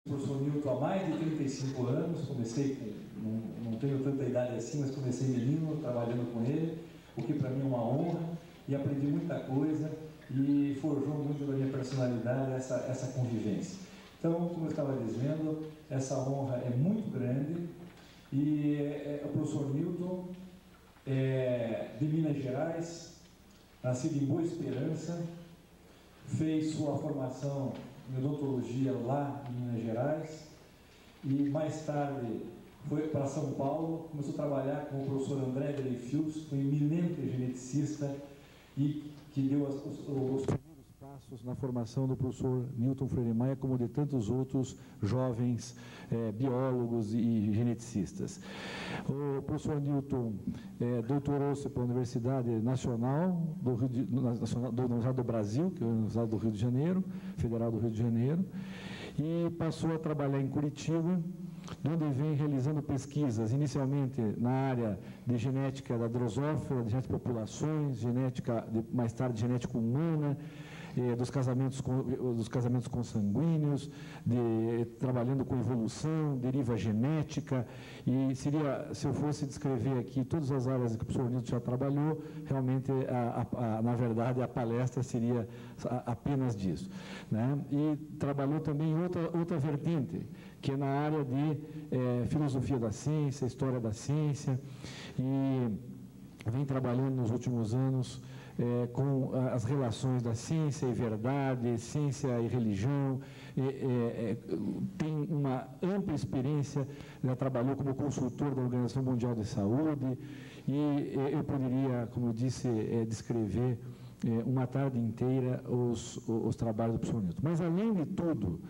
Professor Newton há mais de 35 anos, comecei não tenho tanta idade assim, mas comecei menino, trabalhando com ele, o que para mim é uma honra, e aprendi muita coisa, e forjou muito da minha personalidade essa convivência. Então, como eu estava dizendo, essa honra é muito grande, e o professor Newton é de Minas Gerais, nascido em Boa Esperança, fez sua formação em odontologia lá em Minas Gerais e mais tarde foi para São Paulo, começou a trabalhar com o professor André Dreyfus, um eminente geneticista e que deu os primeiros passos na formação do professor Newton Freire Maia, como de tantos outros jovens biólogos e geneticistas. O professor Newton doutorou-se pela Universidade Nacional do Brasil, que é a Universidade do Rio de Janeiro, Federal do Rio de Janeiro, e passou a trabalhar em Curitiba, onde vem realizando pesquisas, inicialmente na área de genética da drosófila, de genética de populações, mais tarde genética humana, dos casamentos consanguíneos, trabalhando com evolução, deriva genética, e seria, se eu fosse descrever aqui todas as áreas que o professor Newton já trabalhou, realmente, na verdade, a palestra seria apenas disso, né? E trabalhou também em outra vertente, que é na área de filosofia da ciência, história da ciência, e vem trabalhando nos últimos anos com as relações da ciência e verdade, ciência e religião, tem uma ampla experiência, já trabalhou como consultor da Organização Mundial de Saúde, e eu poderia, como eu disse, descrever uma tarde inteira os trabalhos do professor Newton. Mas, além de tudo,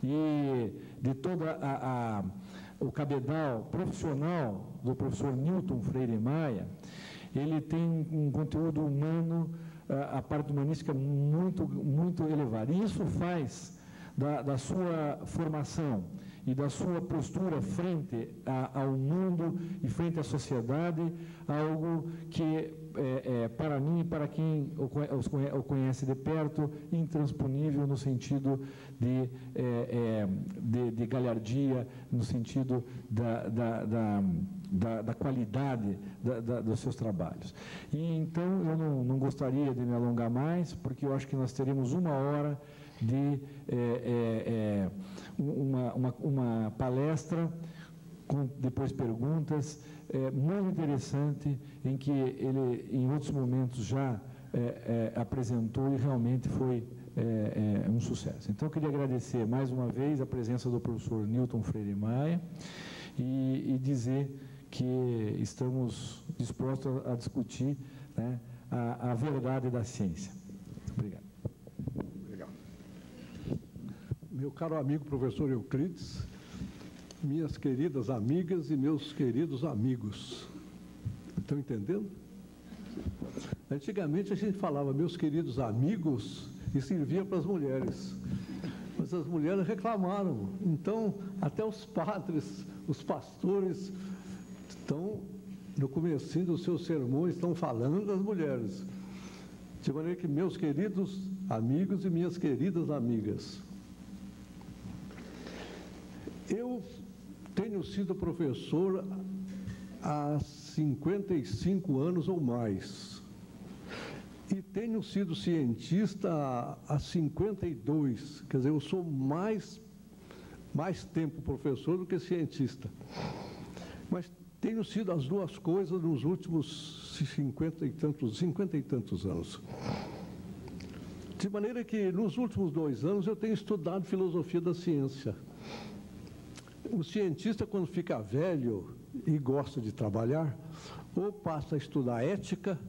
e de todo o cabedal profissional do professor Newton Freire Maia, ele tem um conteúdo humano, a parte humanística muito, muito elevada. E isso faz da sua formação e da sua postura frente ao mundo e frente à sociedade algo que, para mim e para quem o conhece de perto, intransponível no sentido de galhardia, no sentido da qualidade dos seus trabalhos. E então eu não gostaria de me alongar mais, porque eu acho que nós teremos uma hora de uma palestra, com depois perguntas, muito interessante, em que ele em outros momentos já apresentou e realmente foi um sucesso. Então eu queria agradecer mais uma vez a presença do professor Newton Freire Maia e dizer que estamos dispostos a discutir, né, a verdade da ciência. Obrigado. Obrigado. Meu caro amigo professor Euclides, minhas queridas amigas e meus queridos amigos, estão entendendo? Antigamente a gente falava meus queridos amigos e servia para as mulheres, mas as mulheres reclamaram, então até os padres, os pastores estão no comecinho dos seus sermões, estão falando das mulheres, de maneira que meus queridos amigos e minhas queridas amigas, eu tenho sido professor há 55 anos ou mais, e tenho sido cientista há 52, quer dizer, eu sou mais tempo professor do que cientista, mas tenho sido as duas coisas nos últimos 50 e tantos anos. De maneira que, nos últimos 2 anos, eu tenho estudado filosofia da ciência. O cientista, quando fica velho e gosta de trabalhar, ou passa a estudar ética,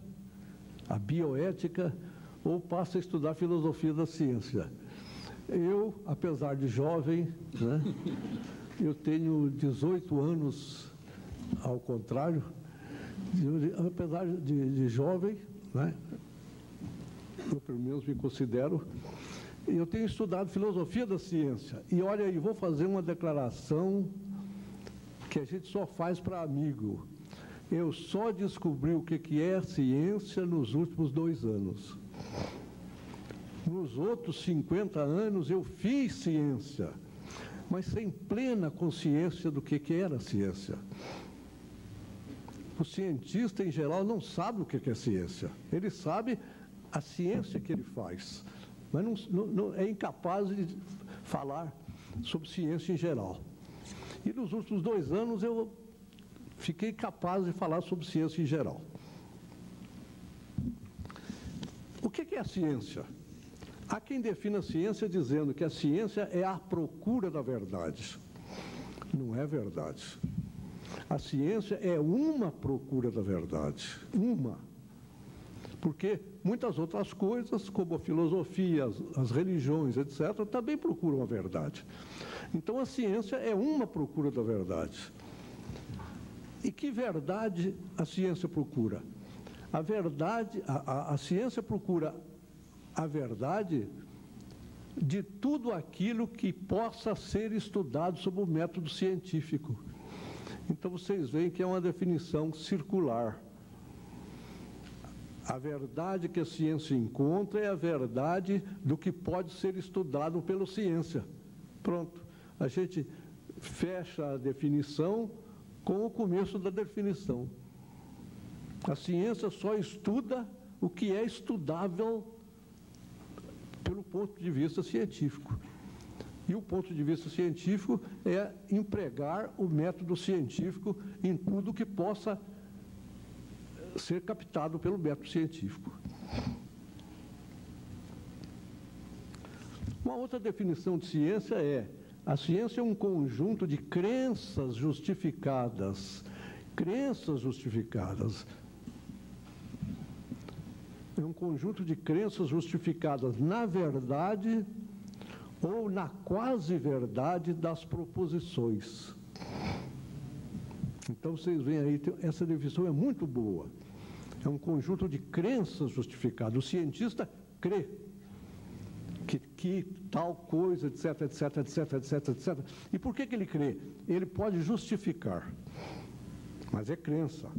a bioética, ou passa a estudar filosofia da ciência. Eu, apesar de jovem, né, eu tenho 18 anos, ao contrário, apesar de jovem, né, eu pelo menos me considero, eu tenho estudado filosofia da ciência. E olha aí, vou fazer uma declaração que a gente só faz para amigo. Eu só descobri o que é ciência nos últimos 2 anos. Nos outros 50 anos eu fiz ciência. mas sem plena consciência do que era a ciência. O cientista, em geral, não sabe o que é ciência. Ele sabe a ciência que ele faz, mas não é incapaz de falar sobre ciência em geral. E nos últimos 2 anos eu fiquei capaz de falar sobre ciência em geral. O que é a ciência? Há quem defina a ciência dizendo que a ciência é a procura da verdade. Não é verdade. A ciência é uma procura da verdade. Uma. Porque muitas outras coisas, como a filosofia, as religiões, etc., também procuram a verdade. Então, a ciência é uma procura da verdade. E que verdade a ciência procura? A verdade, a ciência procura a verdade de tudo aquilo que possa ser estudado sob o método científico. Então, vocês veem que é uma definição circular. A verdade que a ciência encontra é a verdade do que pode ser estudado pela ciência. Pronto. A gente fecha a definição com o começo da definição. A ciência só estuda o que é estudável pelo ponto de vista científico. E o ponto de vista científico é empregar o método científico em tudo que possa ser captado pelo método científico. Uma outra definição de ciência é: a ciência é um conjunto de crenças justificadas. Crenças justificadas. É um conjunto de crenças justificadas na verdade ou na quase-verdade das proposições. Então, vocês veem aí, essa definição é muito boa. É um conjunto de crenças justificadas. O cientista crê que tal coisa, etc, etc, etc, etc, etc. E por que ele crê? Ele pode justificar, mas é crença.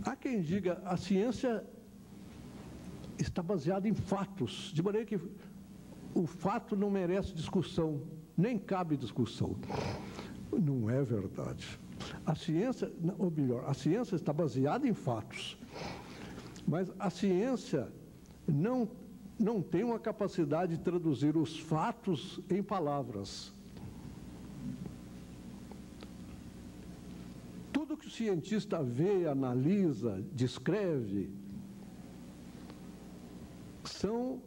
Há quem diga a ciência está baseada em fatos, de maneira que o fato não merece discussão, nem cabe discussão. Não é verdade. A ciência, ou melhor, a ciência está baseada em fatos, mas a ciência não tem uma capacidade de traduzir os fatos em palavras. Tudo que o cientista vê, analisa, descreve, são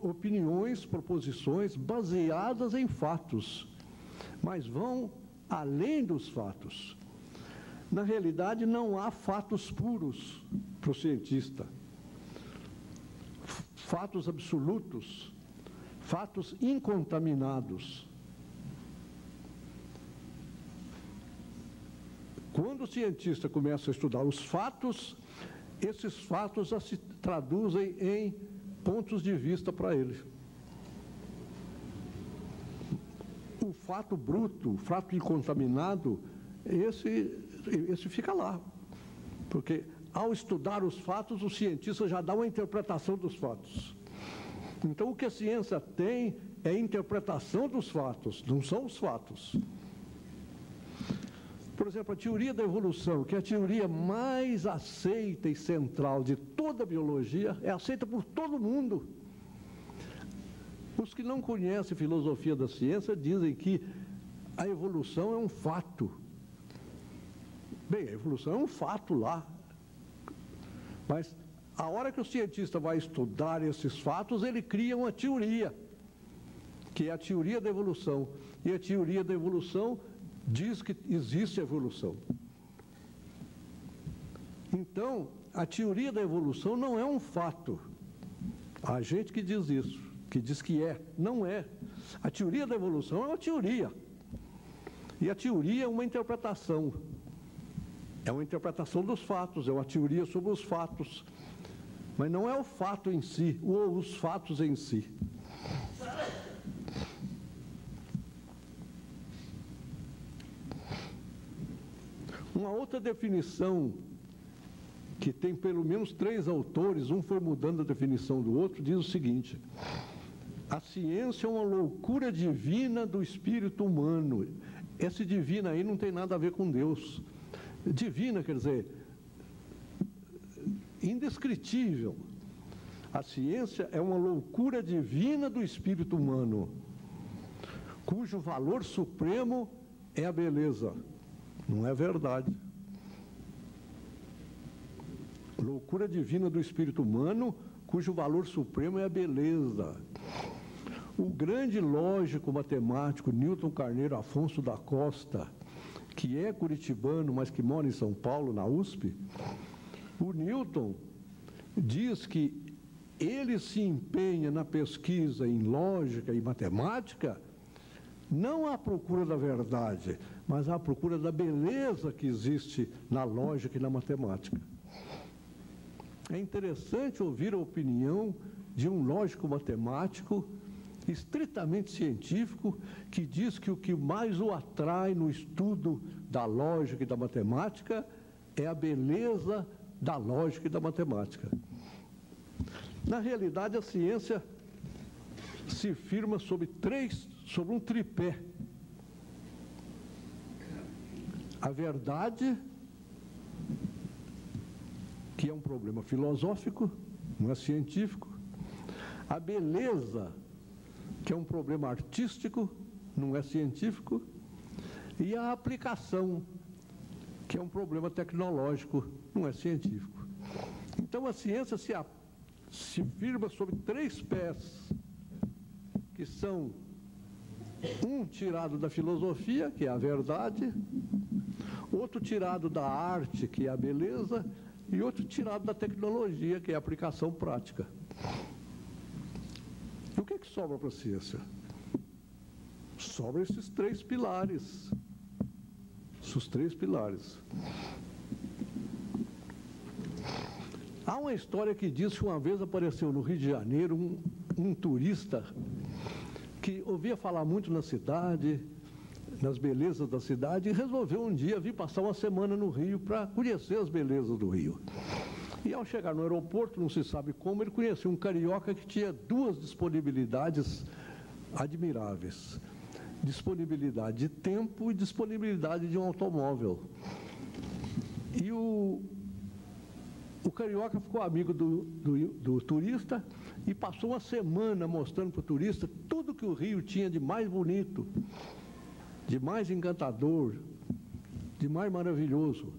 opiniões, proposições baseadas em fatos, mas vão além dos fatos. Na realidade, não há fatos puros para o cientista. Fatos absolutos, fatos incontaminados. Quando o cientista começa a estudar os fatos, esses fatos já se traduzem em pontos de vista para ele. O fato bruto, o fato incontaminado, esse fica lá. Porque ao estudar os fatos, o cientista já dá uma interpretação dos fatos. Então, o que a ciência tem é a interpretação dos fatos, não são os fatos. Por exemplo, a teoria da evolução, que é a teoria mais aceita e central de toda a biologia, é aceita por todo mundo. Os que não conhecem filosofia da ciência dizem que a evolução é um fato. Bem, a evolução é um fato lá. Mas a hora que o cientista vai estudar esses fatos, ele cria uma teoria, que é a teoria da evolução. E a teoria da evolução diz que existe evolução. Então, a teoria da evolução não é um fato. Há gente que diz isso, que diz que é. Não é. A teoria da evolução é uma teoria. E a teoria é uma interpretação. É uma interpretação dos fatos, é uma teoria sobre os fatos. Mas não é o fato em si, ou os fatos em si. Uma outra definição que tem pelo menos 3 autores, um foi mudando a definição do outro, diz o seguinte: a ciência é uma loucura divina do espírito humano. Esse divino aí não tem nada a ver com Deus. Divina quer dizer indescritível. A ciência é uma loucura divina do espírito humano, cujo valor supremo é a beleza. Não é verdade. Loucura divina do espírito humano, cujo valor supremo é a beleza. O grande lógico matemático Newton Carneiro Afonso da Costa, que é curitibano, mas que mora em São Paulo, na USP, o Newton diz que ele se empenha na pesquisa em lógica e matemática, não à procura da verdade, mas à procura da beleza que existe na lógica e na matemática. É interessante ouvir a opinião de um lógico matemático estritamente científico, que diz que o que mais o atrai no estudo da lógica e da matemática é a beleza da lógica e da matemática. Na realidade, a ciência se firma sobre um tripé. A verdade, que é um problema filosófico, não é científico. A beleza, que é um problema artístico, não é científico. E a aplicação, que é um problema tecnológico, não é científico. Então, a ciência se firma sobre 3 pés, que são um tirado da filosofia, que é a verdade, outro tirado da arte, que é a beleza, e outro tirado da tecnologia, que é a aplicação prática. E o que é que sobra para a ciência? Sobra esses 3 pilares. Esses 3 pilares. Há uma história que diz que uma vez apareceu no Rio de Janeiro um turista que ouvia falar muito na cidade, nas belezas da cidade, e resolveu um dia vir passar uma semana no Rio para conhecer as belezas do Rio. E ao chegar no aeroporto, não se sabe como, ele conheceu um carioca que tinha 2 disponibilidades admiráveis: disponibilidade de tempo e disponibilidade de um automóvel. E o carioca ficou amigo do turista e passou uma semana mostrando para o turista tudo que o Rio tinha de mais bonito, de mais encantador, de mais maravilhoso.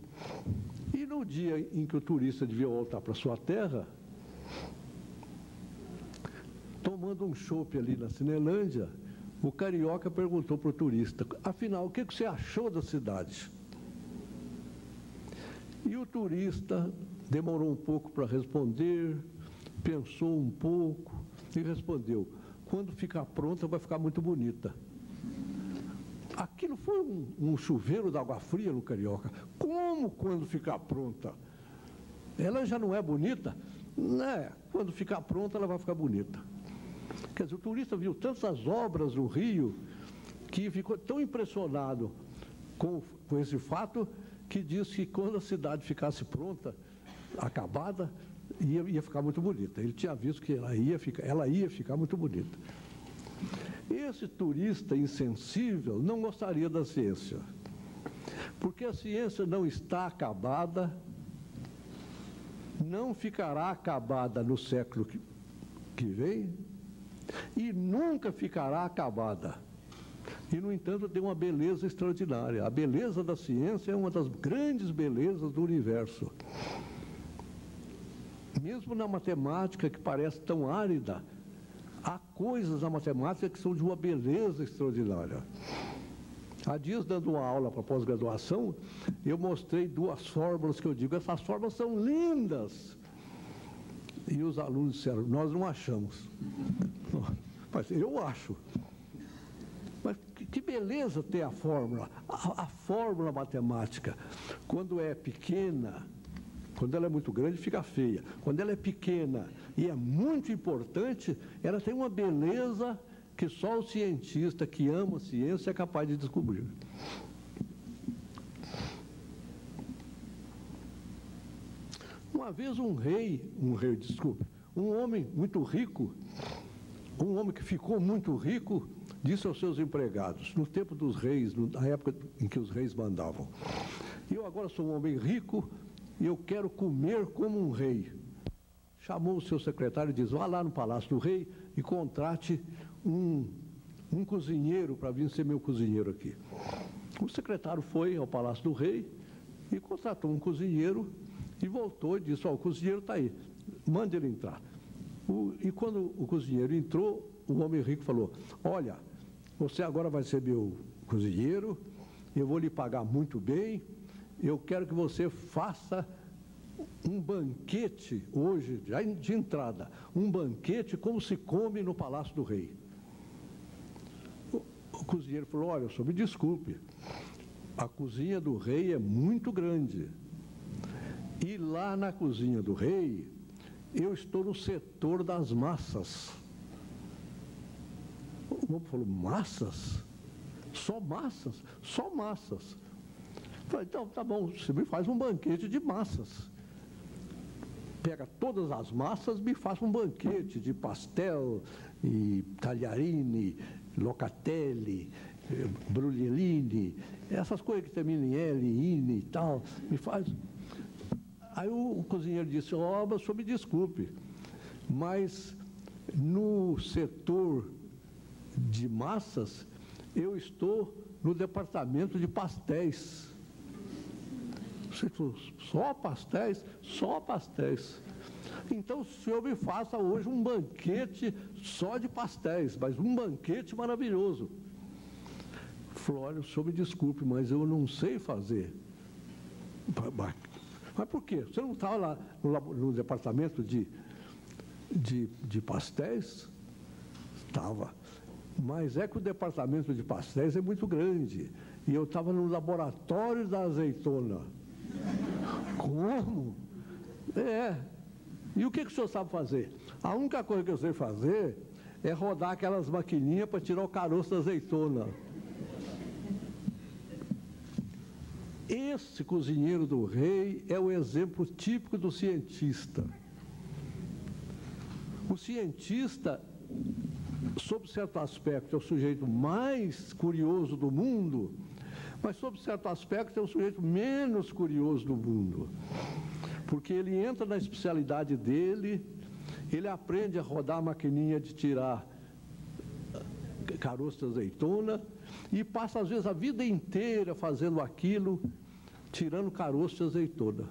E no dia em que o turista devia voltar para sua terra, tomando um chopp ali na Cinelândia, o carioca perguntou para o turista: afinal, o que você achou da cidade? E o turista demorou um pouco para responder, pensou um pouco e respondeu: quando ficar pronta vai ficar muito bonita. Aquilo foi um chuveiro d'água fria no carioca. Como quando ficar pronta? Ela já não é bonita? Né? Quando ficar pronta ela vai ficar bonita. Quer dizer, o turista viu tantas obras no Rio que ficou tão impressionado com esse fato que disse que quando a cidade ficasse pronta, acabada, ia ficar muito bonita. Ele tinha visto que ela ia ficar muito bonita. Esse turista insensível não gostaria da ciência, porque a ciência não está acabada, não ficará acabada no século que vem e nunca ficará acabada. E, no entanto, tem uma beleza extraordinária. A beleza da ciência é uma das grandes belezas do universo. Mesmo na matemática, que parece tão árida, há coisas na matemática que são de uma beleza extraordinária. Há dias, dando uma aula para pós-graduação, eu mostrei 2 fórmulas que eu digo: essas fórmulas são lindas. E os alunos disseram: nós não achamos. Mas eu acho. Mas que beleza ter a fórmula. A fórmula matemática, quando é pequena, quando ela é muito grande, fica feia. Quando ela é pequena e é muito importante, ela tem uma beleza que só o cientista que ama a ciência é capaz de descobrir. Uma vez um homem muito rico, um homem que ficou muito rico, disse aos seus empregados, no tempo dos reis, na época em que os reis mandavam: eu agora sou um homem rico e eu quero comer como um rei. Chamou o seu secretário e disse: vá lá no palácio do rei e contrate um cozinheiro para vir ser meu cozinheiro aqui. O secretário foi ao palácio do rei e contratou um cozinheiro e voltou e disse: ó, o cozinheiro está aí, mande ele entrar. E quando o cozinheiro entrou, o homem rico falou: olha, você agora vai ser meu cozinheiro, eu vou lhe pagar muito bem, eu quero que você faça um banquete hoje, já de entrada, um banquete como se come no palácio do rei. O cozinheiro falou: olha, senhor, me desculpe, a cozinha do rei é muito grande. E lá na cozinha do rei, eu estou no setor das massas. O homem falou: massas? Só massas? Só massas. Eu falei: então, tá bom, você me faz um banquete de massas. Pega todas as massas, me faz um banquete de pastel, e talharine, locatelli, bruglieline, essas coisas que terminam em L, ine e tal, me faz. Aí o cozinheiro disse: ó, o senhor me desculpe, mas no setor de massas, eu estou no departamento de pastéis. Você falou: só pastéis? Só pastéis. Então o senhor me faça hoje um banquete só de pastéis, mas um banquete maravilhoso. Falou: olha, o senhor me desculpe, mas eu não sei fazer. Mas por quê? Você não estava lá no departamento de pastéis? Estava. Mas é que o departamento de pastéis é muito grande. E eu estava no laboratório da azeitona. Como? É. E o que o senhor sabe fazer? A única coisa que eu sei fazer é rodar aquelas maquininhas para tirar o caroço da azeitona. Esse cozinheiro do rei é o exemplo típico do cientista. O cientista, sob certo aspecto, é o sujeito mais curioso do mundo, mas sob certo aspecto é o sujeito menos curioso do mundo. Porque ele entra na especialidade dele, ele aprende a rodar a maquininha de tirar caroço de azeitona e passa, às vezes, a vida inteira fazendo aquilo, tirando caroço de azeitona.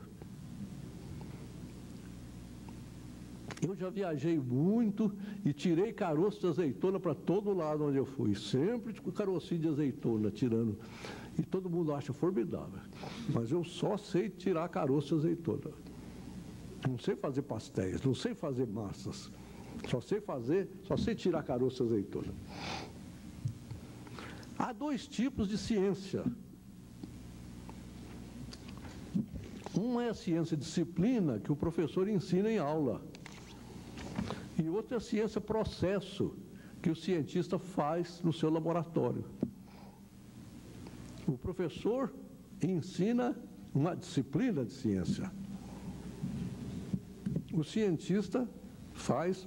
Eu já viajei muito e tirei caroço de azeitona para todo lado onde eu fui, sempre com carocinho de azeitona, tirando. E todo mundo acha formidável. Mas eu só sei tirar caroço de azeitona. Não sei fazer pastéis, não sei fazer massas. Só sei tirar caroço de azeitona. Há dois tipos de ciência. Uma é a ciência disciplina, que o professor ensina em aula. E outra é a ciência processo, que o cientista faz no seu laboratório. O professor ensina uma disciplina de ciência. O cientista faz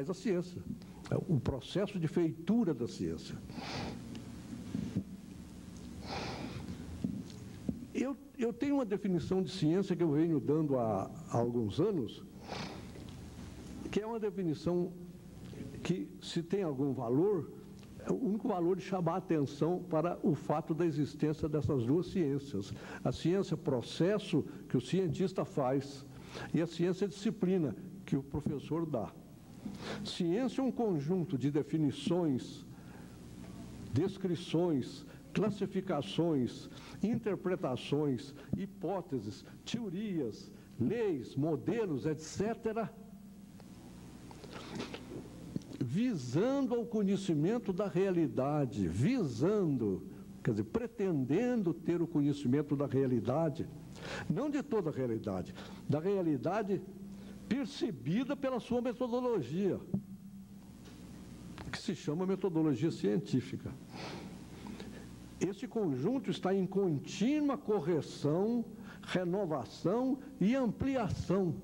a ciência, o processo de feitura da ciência. Eu tenho uma definição de ciência que eu venho dando há alguns anos, que é uma definição que, se tem algum valor, é o único valor de chamar a atenção para o fato da existência dessas duas ciências. A ciência processo, que o cientista faz, e a ciência disciplina, que o professor dá. Ciência é um conjunto de definições, descrições, classificações, interpretações, hipóteses, teorias, leis, modelos, etc., visando ao conhecimento da realidade, pretendendo ter o conhecimento da realidade, não de toda a realidade, da realidade percebida pela sua metodologia, que se chama metodologia científica. Esse conjunto está em contínua correção renovação e ampliação,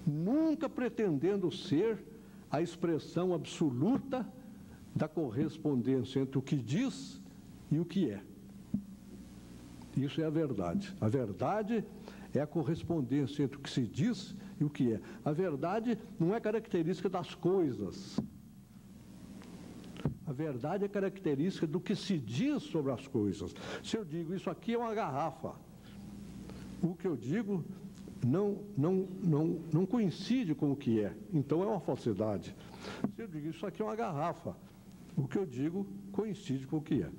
nunca pretendendo ser a expressão absoluta da correspondência entre o que diz e o que é. Isso é a verdade. A verdade é a correspondência entre o que se diz e o que é. A verdade não é característica das coisas. A verdade é característica do que se diz sobre as coisas. Se eu digo, isso aqui é uma garrafa, o que eu digo não coincide com o que é, então é uma falsidade. Se eu digo, isso aqui é uma garrafa, o que eu digo coincide com o que é.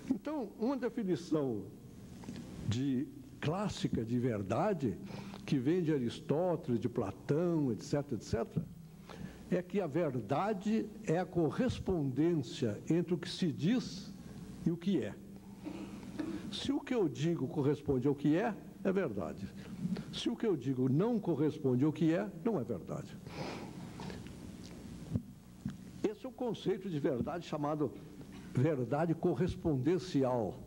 Então, uma definição clássica de verdade, que vem de Aristóteles, de Platão, etc., etc., é que a verdade é a correspondência entre o que se diz e o que é. Se o que eu digo corresponde ao que é verdade. Se o que eu digo não corresponde ao que é, não é verdade. Esse é o conceito de verdade chamado verdade correspondencial,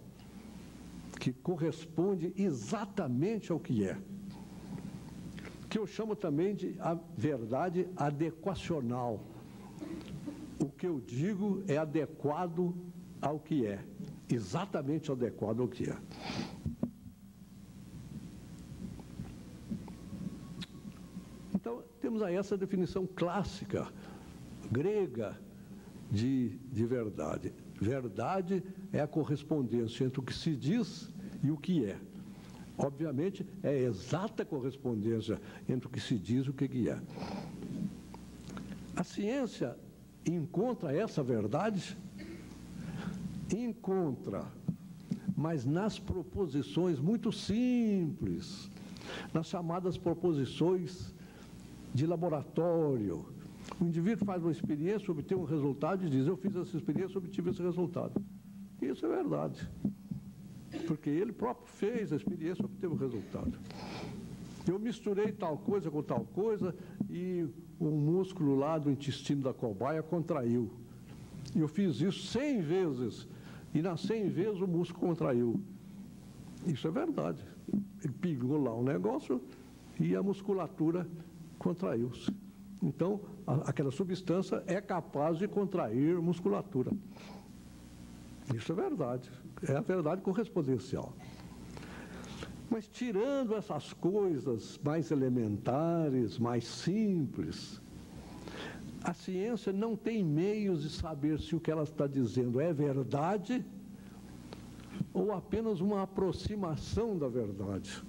que corresponde exatamente ao que é, que eu chamo também de a verdade adequacional. O que eu digo é adequado ao que é, exatamente adequado ao que é. Então, temos aí essa definição clássica, grega, de verdade. Verdade é a correspondência entre o que se diz e o que é. Obviamente, é a exata correspondência entre o que se diz e o que é. A ciência encontra essa verdade? Encontra, mas nas proposições muito simples, nas chamadas proposições de laboratório. O indivíduo faz uma experiência, obtém um resultado e diz, eu fiz essa experiência, obtive esse resultado. Isso é verdade. Porque ele próprio fez a experiência, obteve o resultado. Eu misturei tal coisa com tal coisa e o músculo lá do intestino da cobaia contraiu. E eu fiz isso 100 vezes e nas 100 vezes o músculo contraiu. Isso é verdade. Ele pingou lá um negócio e a musculatura contraiu-se. Então, aquela substância é capaz de contrair musculatura. Isso é verdade. É a verdade correspondencial. Mas tirando essas coisas mais elementares, mais simples, a ciência não tem meios de saber se o que ela está dizendo é verdade ou apenas uma aproximação da verdade.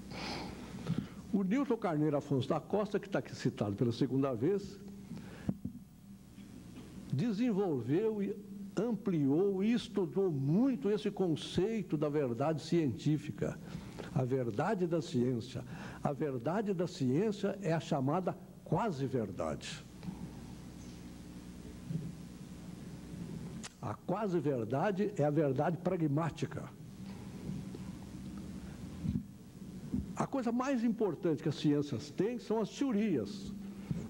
O Nilton Carneiro Afonso da Costa, que está aqui citado pela segunda vez, desenvolveu e ampliou e estudou muito esse conceito da verdade científica, a verdade da ciência. A verdade da ciência é a chamada quase-verdade. A quase-verdade é a verdade pragmática. A coisa mais importante que as ciências têm são as teorias.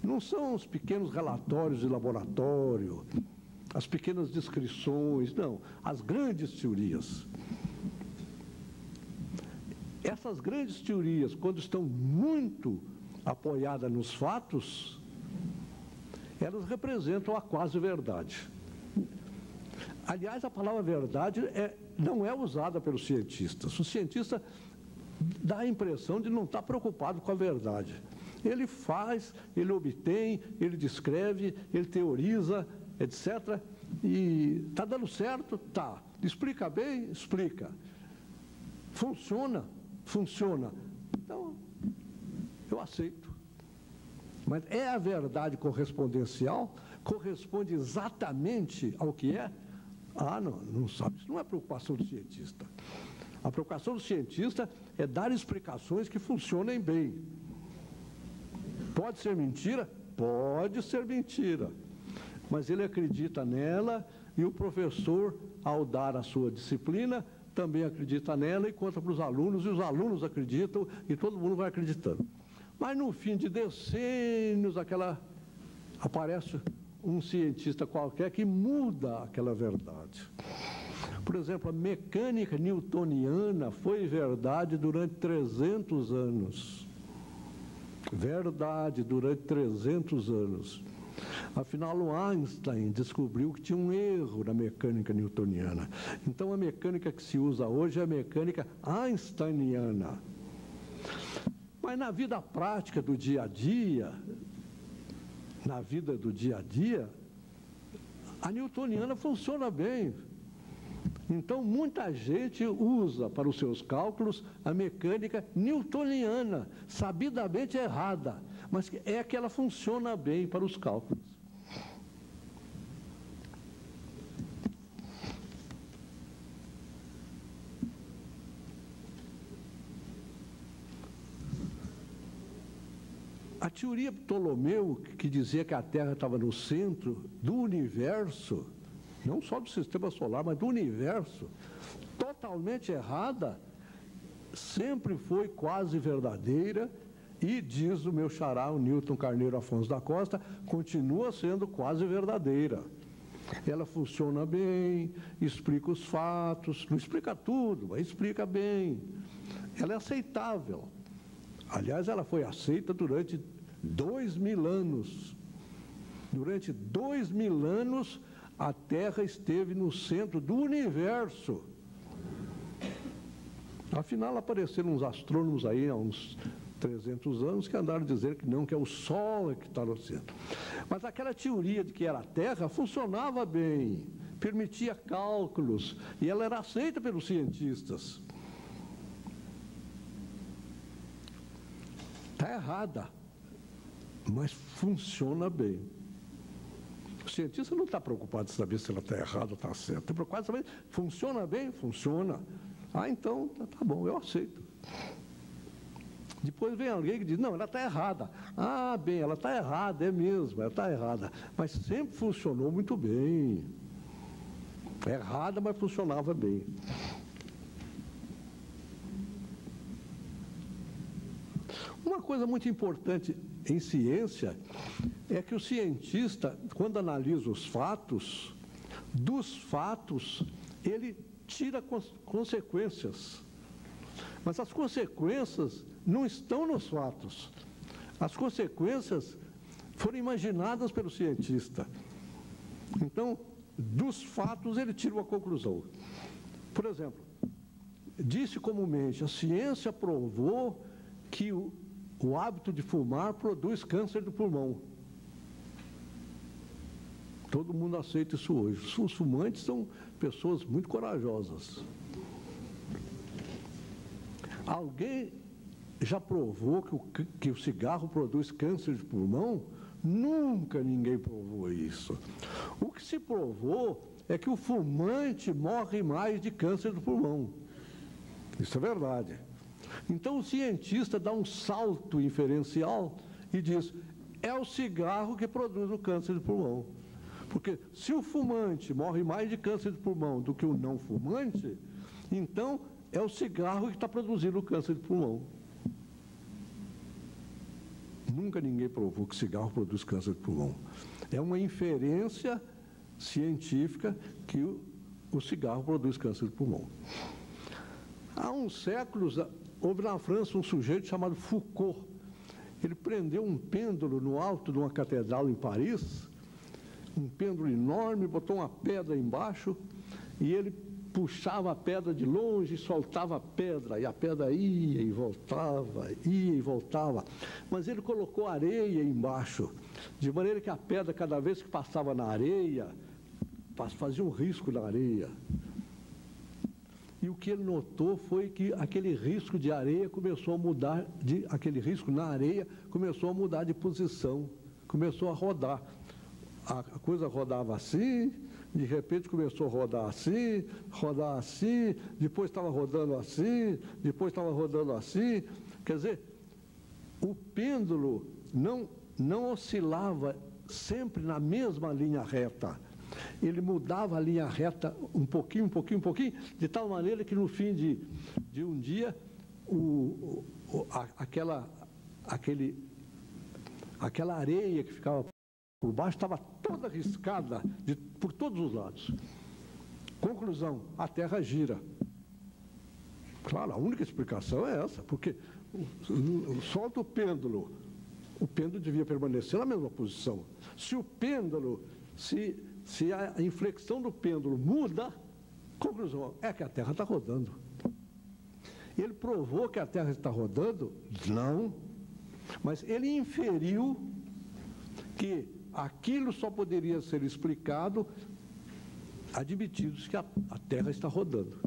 Não são os pequenos relatórios de laboratório, as pequenas descrições, não. As grandes teorias. Essas grandes teorias, quando estão muito apoiadas nos fatos, elas representam a quase-verdade. Aliás, a palavra verdade não é usada pelos cientistas. O cientista dá a impressão de não estar preocupado com a verdade. Ele faz, ele obtém, ele descreve, ele teoriza, etc. E está dando certo? Tá. Explica bem? Explica. Funciona? Funciona. Então, eu aceito. Mas é a verdade correspondencial? Corresponde exatamente ao que é? Ah, não sabe. Isso não é preocupação do cientista. A preocupação do cientista é dar explicações que funcionem bem. Pode ser mentira? Pode ser mentira. Mas ele acredita nela e o professor, ao dar a sua disciplina, também acredita nela e conta para os alunos, e os alunos acreditam e todo mundo vai acreditando. Mas no fim de decênios, aparece um cientista qualquer que muda aquela verdade. Por exemplo, a mecânica newtoniana foi verdade durante 300 anos. Verdade durante 300 anos. Afinal, o Einstein descobriu que tinha um erro na mecânica newtoniana. Então, a mecânica que se usa hoje é a mecânica einsteiniana. Mas na vida prática do dia a dia, a newtoniana funciona bem. Então, muita gente usa para os seus cálculos a mecânica newtoniana, sabidamente errada, mas é que ela funciona bem para os cálculos. A teoria de Ptolomeu, que dizia que a Terra estava no centro do universo, não só do sistema solar, mas do universo, totalmente errada, sempre foi quase verdadeira e, diz o meu xará, o Newton Carneiro Afonso da Costa, continua sendo quase verdadeira. Ela funciona bem, explica os fatos, não explica tudo, mas explica bem. Ela é aceitável. Aliás, ela foi aceita durante 2000 anos. Durante 2000 anos, a Terra esteve no centro do universo. Afinal, apareceram uns astrônomos aí há uns 300 anos que andaram dizendo que não, que é o Sol que está no centro. Mas aquela teoria de que era a Terra funcionava bem, permitia cálculos, e ela era aceita pelos cientistas. Está errada, mas funciona bem. O cientista não está preocupado em saber se ela está errada ou está certa. Está preocupado em saber, funciona bem? Funciona. Ah, então, tá bom, eu aceito. Depois vem alguém que diz, não, ela está errada. Ah, bem, ela está errada, é mesmo, ela está errada. Mas sempre funcionou muito bem. Errada, mas funcionava bem. Uma coisa muito importante em ciência é que o cientista, quando analisa os fatos, dos fatos, ele tira consequências. Mas as consequências não estão nos fatos. As consequências foram imaginadas pelo cientista. Então, dos fatos, ele tira uma conclusão. Por exemplo, disse comumente, a ciência provou que o hábito de fumar produz câncer do pulmão. Todo mundo aceita isso hoje. Os fumantes são pessoas muito corajosas. Alguém já provou que o cigarro produz câncer de pulmão? Nunca ninguém provou isso. O que se provou é que o fumante morre mais de câncer do pulmão. Isso é verdade. Então o cientista dá um salto inferencial e diz, é o cigarro que produz o câncer de pulmão. Porque se o fumante morre mais de câncer de pulmão do que o não fumante, então é o cigarro que está produzindo o câncer de pulmão. Nunca ninguém provou que cigarro produz câncer de pulmão. É uma inferência científica que o cigarro produz câncer de pulmão. Há uns séculos, houve na França um sujeito chamado Foucault. Ele prendeu um pêndulo no alto de uma catedral em Paris, um pêndulo enorme, botou uma pedra embaixo e ele puxava a pedra de longe e soltava a pedra, e a pedra ia e voltava. Mas ele colocou areia embaixo, de maneira que a pedra, cada vez que passava na areia, fazia um risco na areia. E o que ele notou foi que aquele risco de areia começou a mudar, aquele risco na areia começou a mudar de posição, começou a rodar. A coisa rodava assim, de repente começou a rodar assim, depois estava rodando assim, depois estava rodando assim. Quer dizer, o pêndulo não oscilava sempre na mesma linha reta. Ele mudava a linha reta um pouquinho, de tal maneira que no fim de um dia, aquela areia que ficava por baixo estava toda riscada por todos os lados. Conclusão, a Terra gira. Claro, a única explicação é essa, porque solta o pêndulo devia permanecer na mesma posição. Se o pêndulo, se a inflexão do pêndulo muda, conclusão, é que a Terra está rodando. Ele provou que a Terra está rodando? Não, mas ele inferiu que aquilo só poderia ser explicado admitidos que a Terra está rodando.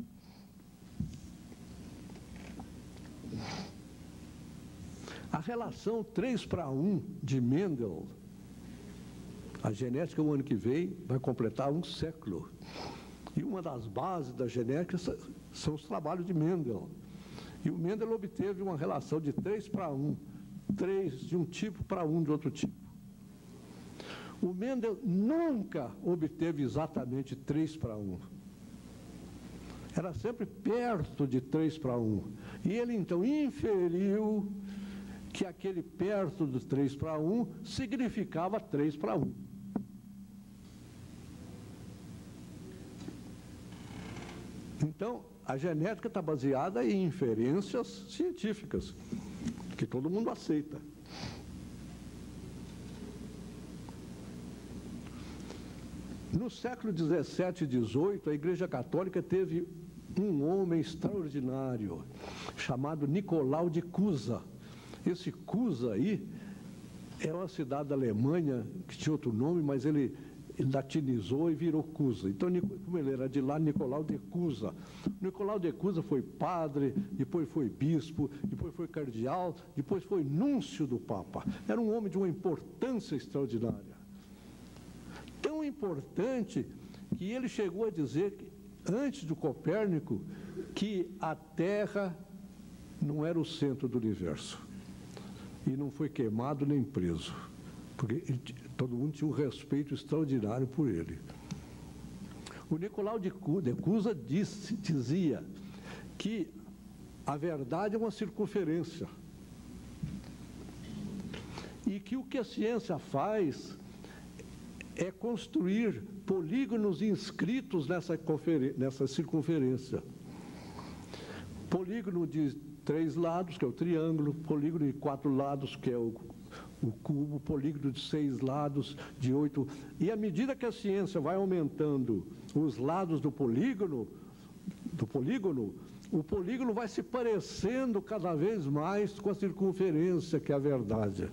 A relação 3:1 de Mendel, a genética, o ano que vem, vai completar um século. E uma das bases da genética são os trabalhos de Mendel. E o Mendel obteve uma relação de 3:1, 3 de um tipo para 1 de outro tipo. O Mendel nunca obteve exatamente 3:1. Era sempre perto de 3:1. E ele, então, inferiu que aquele perto do 3:1 significava 3:1. Então, a genética está baseada em inferências científicas, que todo mundo aceita. No século 17 e 18, a Igreja Católica teve um homem extraordinário, chamado Nicolau de Cusa. Esse Cusa aí é uma cidade da Alemanha, que tinha outro nome, mas ele latinizou e virou Cusa. Então, como ele era de lá, Nicolau de Cusa. Nicolau de Cusa foi padre, depois foi bispo, depois foi cardeal, depois foi núncio do Papa. Era um homem de uma importância extraordinária. Tão importante que ele chegou a dizer, antes do Copérnico, que a Terra não era o centro do universo. E não foi queimado nem preso, porque todo mundo tinha um respeito extraordinário por ele. O Nicolau de Cusa dizia que a verdade é uma circunferência e que o que a ciência faz é construir polígonos inscritos nessa circunferência. Polígono de 3 lados, que é o triângulo, polígono de 4 lados, que é o cubo, polígono de 6 lados, de 8. E à medida que a ciência vai aumentando os lados do polígono, o polígono vai se parecendo cada vez mais com a circunferência, que é a verdade.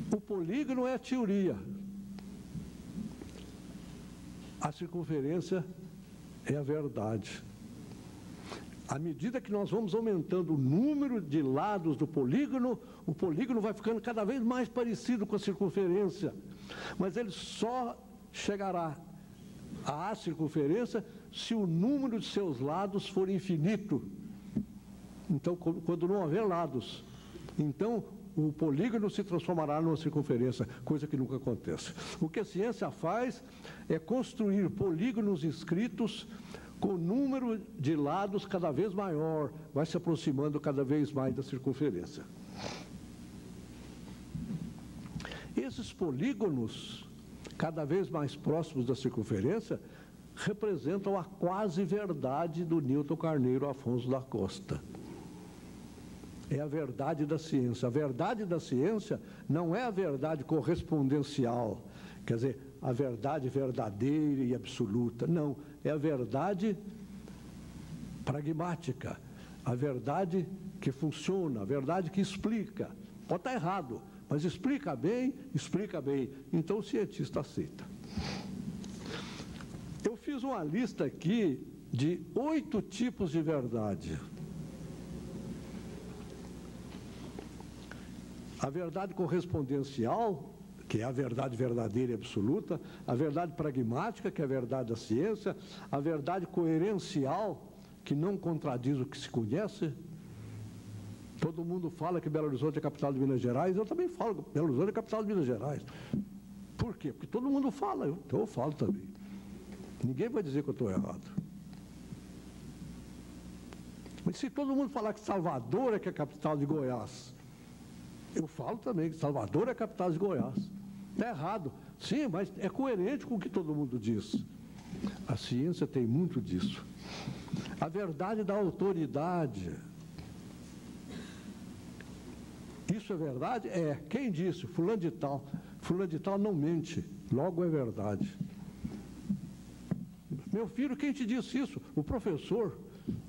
O polígono é a teoria. A circunferência é a verdade. À medida que nós vamos aumentando o número de lados do polígono, o polígono vai ficando cada vez mais parecido com a circunferência. Mas ele só chegará à circunferência se o número de seus lados for infinito. Então, quando não houver lados, então o polígono se transformará numa circunferência, coisa que nunca acontece. O que a ciência faz é construir polígonos inscritos com o número de lados cada vez maior, vai se aproximando cada vez mais da circunferência. Esses polígonos, cada vez mais próximos da circunferência, representam a quase verdade do Newton Carneiro Afonso da Costa. É a verdade da ciência. A verdade da ciência não é a verdade correspondencial, quer dizer, a verdade verdadeira e absoluta. Não, é a verdade pragmática, a verdade que funciona, a verdade que explica. Pode estar errado, mas explica bem, então o cientista aceita. Eu fiz uma lista aqui de 8 tipos de verdade. A verdade correspondencial, que é a verdade verdadeira e absoluta, a verdade pragmática, que é a verdade da ciência, a verdade coerencial, que não contradiz o que se conhece. Todo mundo fala que Belo Horizonte é capital de Minas Gerais, eu também falo que Belo Horizonte é capital de Minas Gerais. Por quê? Porque todo mundo fala, então eu falo também. Ninguém vai dizer que eu estou errado. Mas se todo mundo falar que Salvador é que é capital de Goiás, eu falo também que Salvador é a capital de Goiás. Está errado. Sim, mas é coerente com o que todo mundo diz. A ciência tem muito disso. A verdade da autoridade. Isso é verdade? É. Quem disse? Fulano de tal. Fulano de tal não mente. Logo é verdade. Meu filho, quem te disse isso? O professor.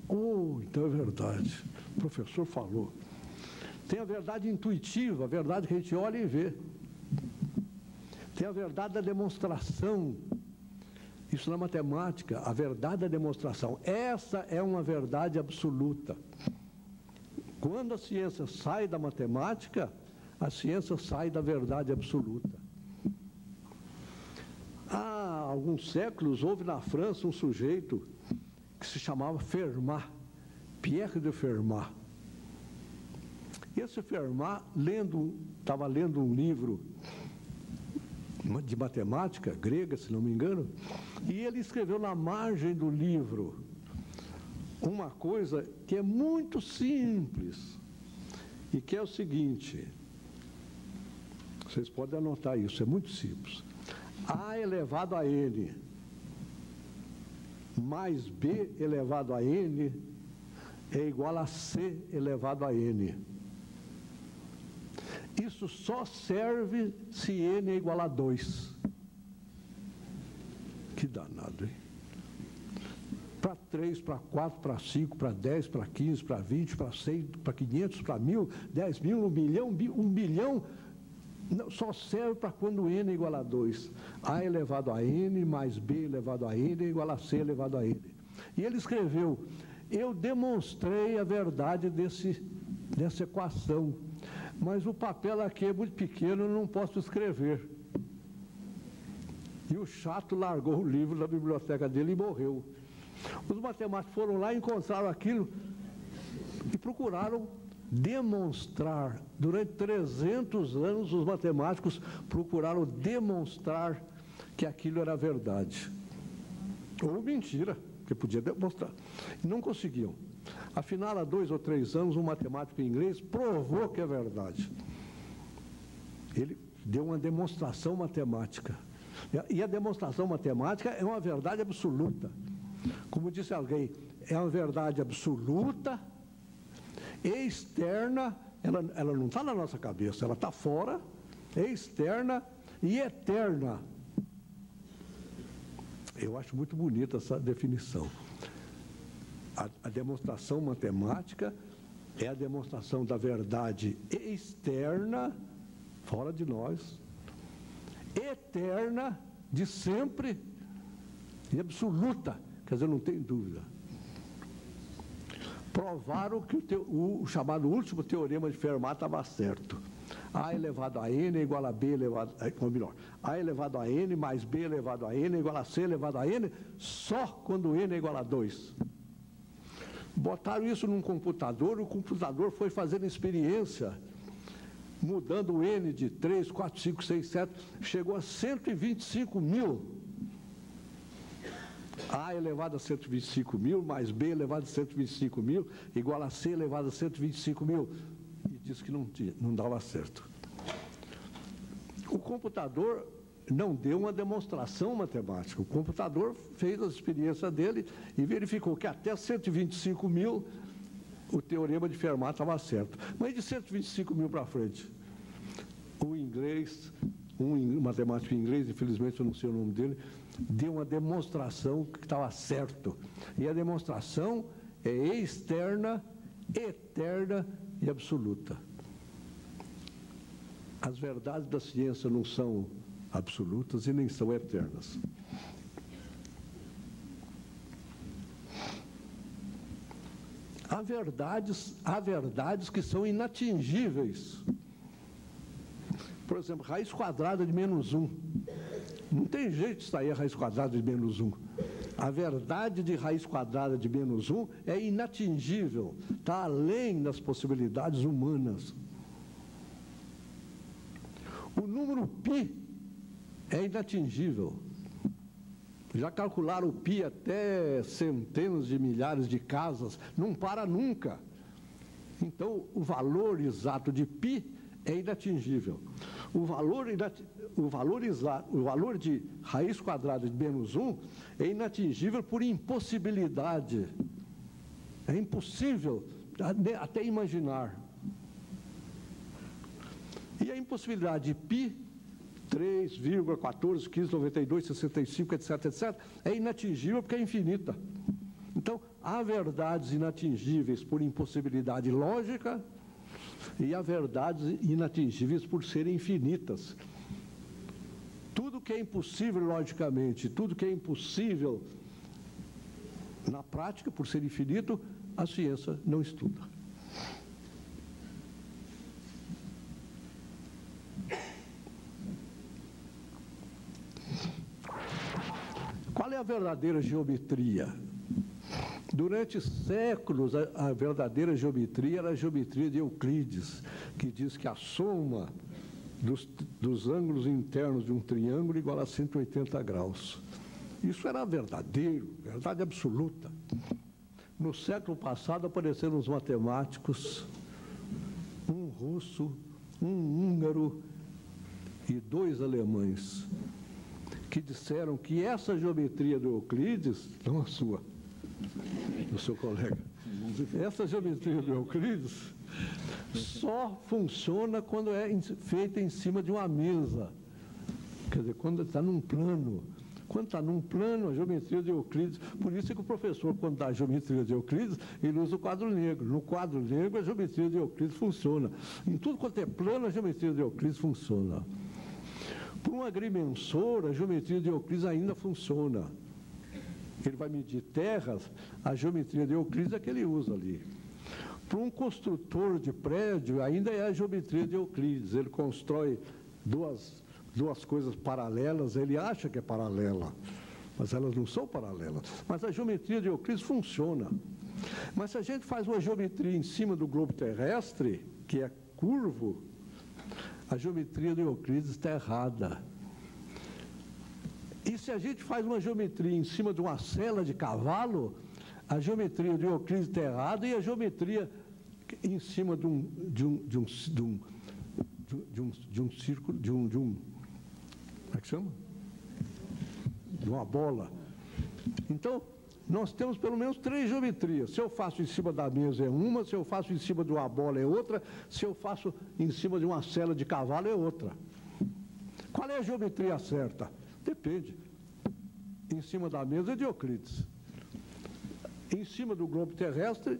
Oh, então é verdade. O professor falou. Tem a verdade intuitiva, a verdade que a gente olha e vê. Tem a verdade da demonstração. Isso na matemática, a verdade da demonstração. Essa é uma verdade absoluta. Quando a ciência sai da matemática, a ciência sai da verdade absoluta. Há alguns séculos, houve na França um sujeito que se chamava Fermat, Pierre de Fermat. Esse Fermat, estava lendo um livro de matemática grega, se não me engano, e ele escreveu na margem do livro uma coisa que é muito simples e que é o seguinte, vocês podem anotar isso, é muito simples. A elevado a n mais b elevado a n é igual a c elevado a n. Isso só serve se n é igual a 2. Que danado, hein? Para 3, para 4, para 5, para 10, para 15, para 20, para 100, para 500, para 1000, 10 mil, 1 milhão, 1 bilhão. Não, só serve para quando n é igual a 2. A elevado a n mais b elevado a n é igual a c elevado a n. E ele escreveu, eu demonstrei a verdade dessa equação, mas o papel aqui é muito pequeno, eu não posso escrever. E o chato largou o livro da biblioteca dele e morreu. Os matemáticos foram lá, encontraram aquilo e procuraram demonstrar. Durante 300 anos, os matemáticos procuraram demonstrar que aquilo era verdade. Ou mentira, que podia demonstrar. E não conseguiam. Afinal, há 2 ou 3 anos, um matemático inglês provou que é verdade. Ele deu uma demonstração matemática. E a demonstração matemática é uma verdade absoluta. Como disse alguém, é uma verdade absoluta, externa, ela não está na nossa cabeça, ela está fora, externa e eterna. Eu acho muito bonita essa definição. A demonstração matemática é a demonstração da verdade externa, fora de nós, eterna, de sempre e absoluta, quer dizer, não tem dúvida. Provaram que o chamado último teorema de Fermat estava certo. A elevado a n é igual a b elevado a... Ou melhor, a elevado a n mais b elevado a n é igual a c elevado a n, só quando n é igual a 2. Botaram isso num computador, o computador foi fazendo experiência, mudando o n de 3, 4, 5, 6, 7, chegou a 125 mil. A elevado a 125 mil, mais B elevado a 125 mil, igual a C elevado a 125 mil. E disse que não dava certo. O computador não deu uma demonstração matemática. O computador fez a experiência dele e verificou que até 125 mil o teorema de Fermat estava certo. Mas de 125 mil para frente, o inglês, um matemático inglês, infelizmente eu não sei o nome dele, deu uma demonstração que estava certo. E a demonstração é externa, eterna e absoluta. As verdades da ciência não são absolutas e nem são eternas. Há verdades que são inatingíveis. Por exemplo, raiz quadrada de menos 1. Não tem jeito de sair a raiz quadrada de menos 1. A verdade de raiz quadrada de menos 1 é inatingível, está além das possibilidades humanas. O número π é inatingível. Já calcularam o π até centenas de milhares de casas, não para nunca. Então, o valor exato de π é inatingível. O valor de raiz quadrada de menos 1 é inatingível por impossibilidade. É impossível até imaginar. E a impossibilidade de π, 3,14, 15, 92, 65, etc., etc., é inatingível porque é infinita. Então, há verdades inatingíveis por impossibilidade lógica e há verdades inatingíveis por serem infinitas. Tudo que é impossível logicamente, tudo que é impossível na prática, por ser infinito, a ciência não estuda. Qual é a verdadeira geometria? Durante séculos, a verdadeira geometria era a geometria de Euclides, que diz que a soma dos ângulos internos de um triângulo é igual a 180 graus. Isso era verdadeiro, verdade absoluta. No século passado apareceram os matemáticos, um russo, um húngaro e 2 alemães, que disseram que essa geometria do Euclides, não a sua, do seu colega, essa geometria do Euclides só funciona quando é feita em cima de uma mesa. Quer dizer, quando está num plano. Quando está num plano, a geometria de Euclides, por isso é que o professor, quando dá a geometria de Euclides, ele usa o quadro negro. No quadro negro, a geometria de Euclides funciona. Em tudo quanto é plano, a geometria de Euclides funciona. Para um agrimensor, a geometria de Euclides ainda funciona. Ele vai medir terras, a geometria de Euclides é que ele usa ali. Para um construtor de prédio, ainda é a geometria de Euclides. Ele constrói duas coisas paralelas, ele acha que é paralela, mas elas não são paralelas. Mas a geometria de Euclides funciona. Mas se a gente faz uma geometria em cima do globo terrestre, que é curvo, a geometria de Euclides está errada. E se a gente faz uma geometria em cima de uma sela de cavalo, a geometria de Euclides está errada e a geometria em cima de um círculo, como é que chama? De uma bola. Então, nós temos pelo menos 3 geometrias. Se eu faço em cima da mesa é uma, se eu faço em cima de uma bola é outra, se eu faço em cima de uma sela de cavalo é outra. Qual é a geometria certa? Depende. Em cima da mesa é de Euclides. Em cima do globo terrestre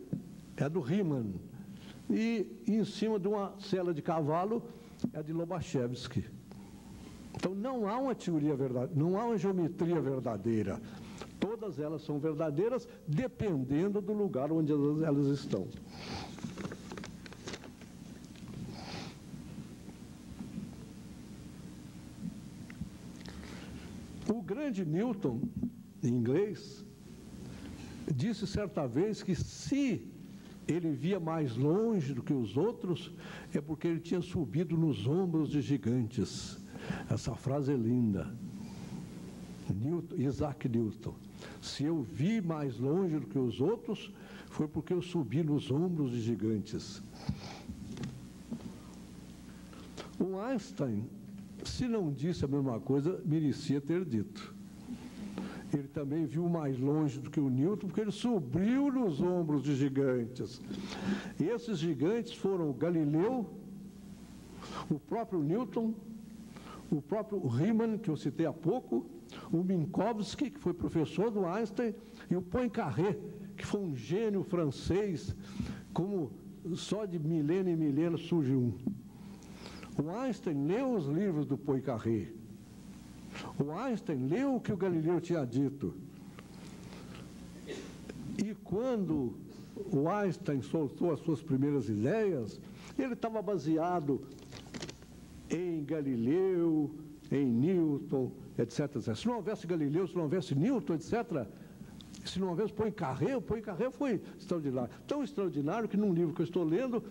é do Riemann. E em cima de uma sela de cavalo é de Lobachevsky. Então não há uma teoria verdadeira, não há uma geometria verdadeira. Todas elas são verdadeiras dependendo do lugar onde elas estão. O grande Newton, em inglês, disse certa vez que se ele via mais longe do que os outros, é porque ele tinha subido nos ombros de gigantes. Essa frase é linda. Isaac Newton. Se eu vi mais longe do que os outros, foi porque eu subi nos ombros de gigantes. O Einstein, se não disse a mesma coisa, merecia ter dito. Ele também viu mais longe do que o Newton, porque ele subiu nos ombros de gigantes. E esses gigantes foram o Galileu, o próprio Newton, o próprio Riemann, que eu citei há pouco, o Minkowski, que foi professor do Einstein, e o Poincaré, que foi um gênio francês, como só de milênio em milênio surge um. O Einstein leu os livros do Poincaré. O Einstein leu o que o Galileu tinha dito. E quando o Einstein soltou as suas primeiras ideias, ele estava baseado em Galileu, em Newton, etc. Se não houvesse Galileu, se não houvesse Newton, etc., se não houvesse Poincaré, o Poincaré foi extraordinário. Tão extraordinário que num livro que eu estou lendo,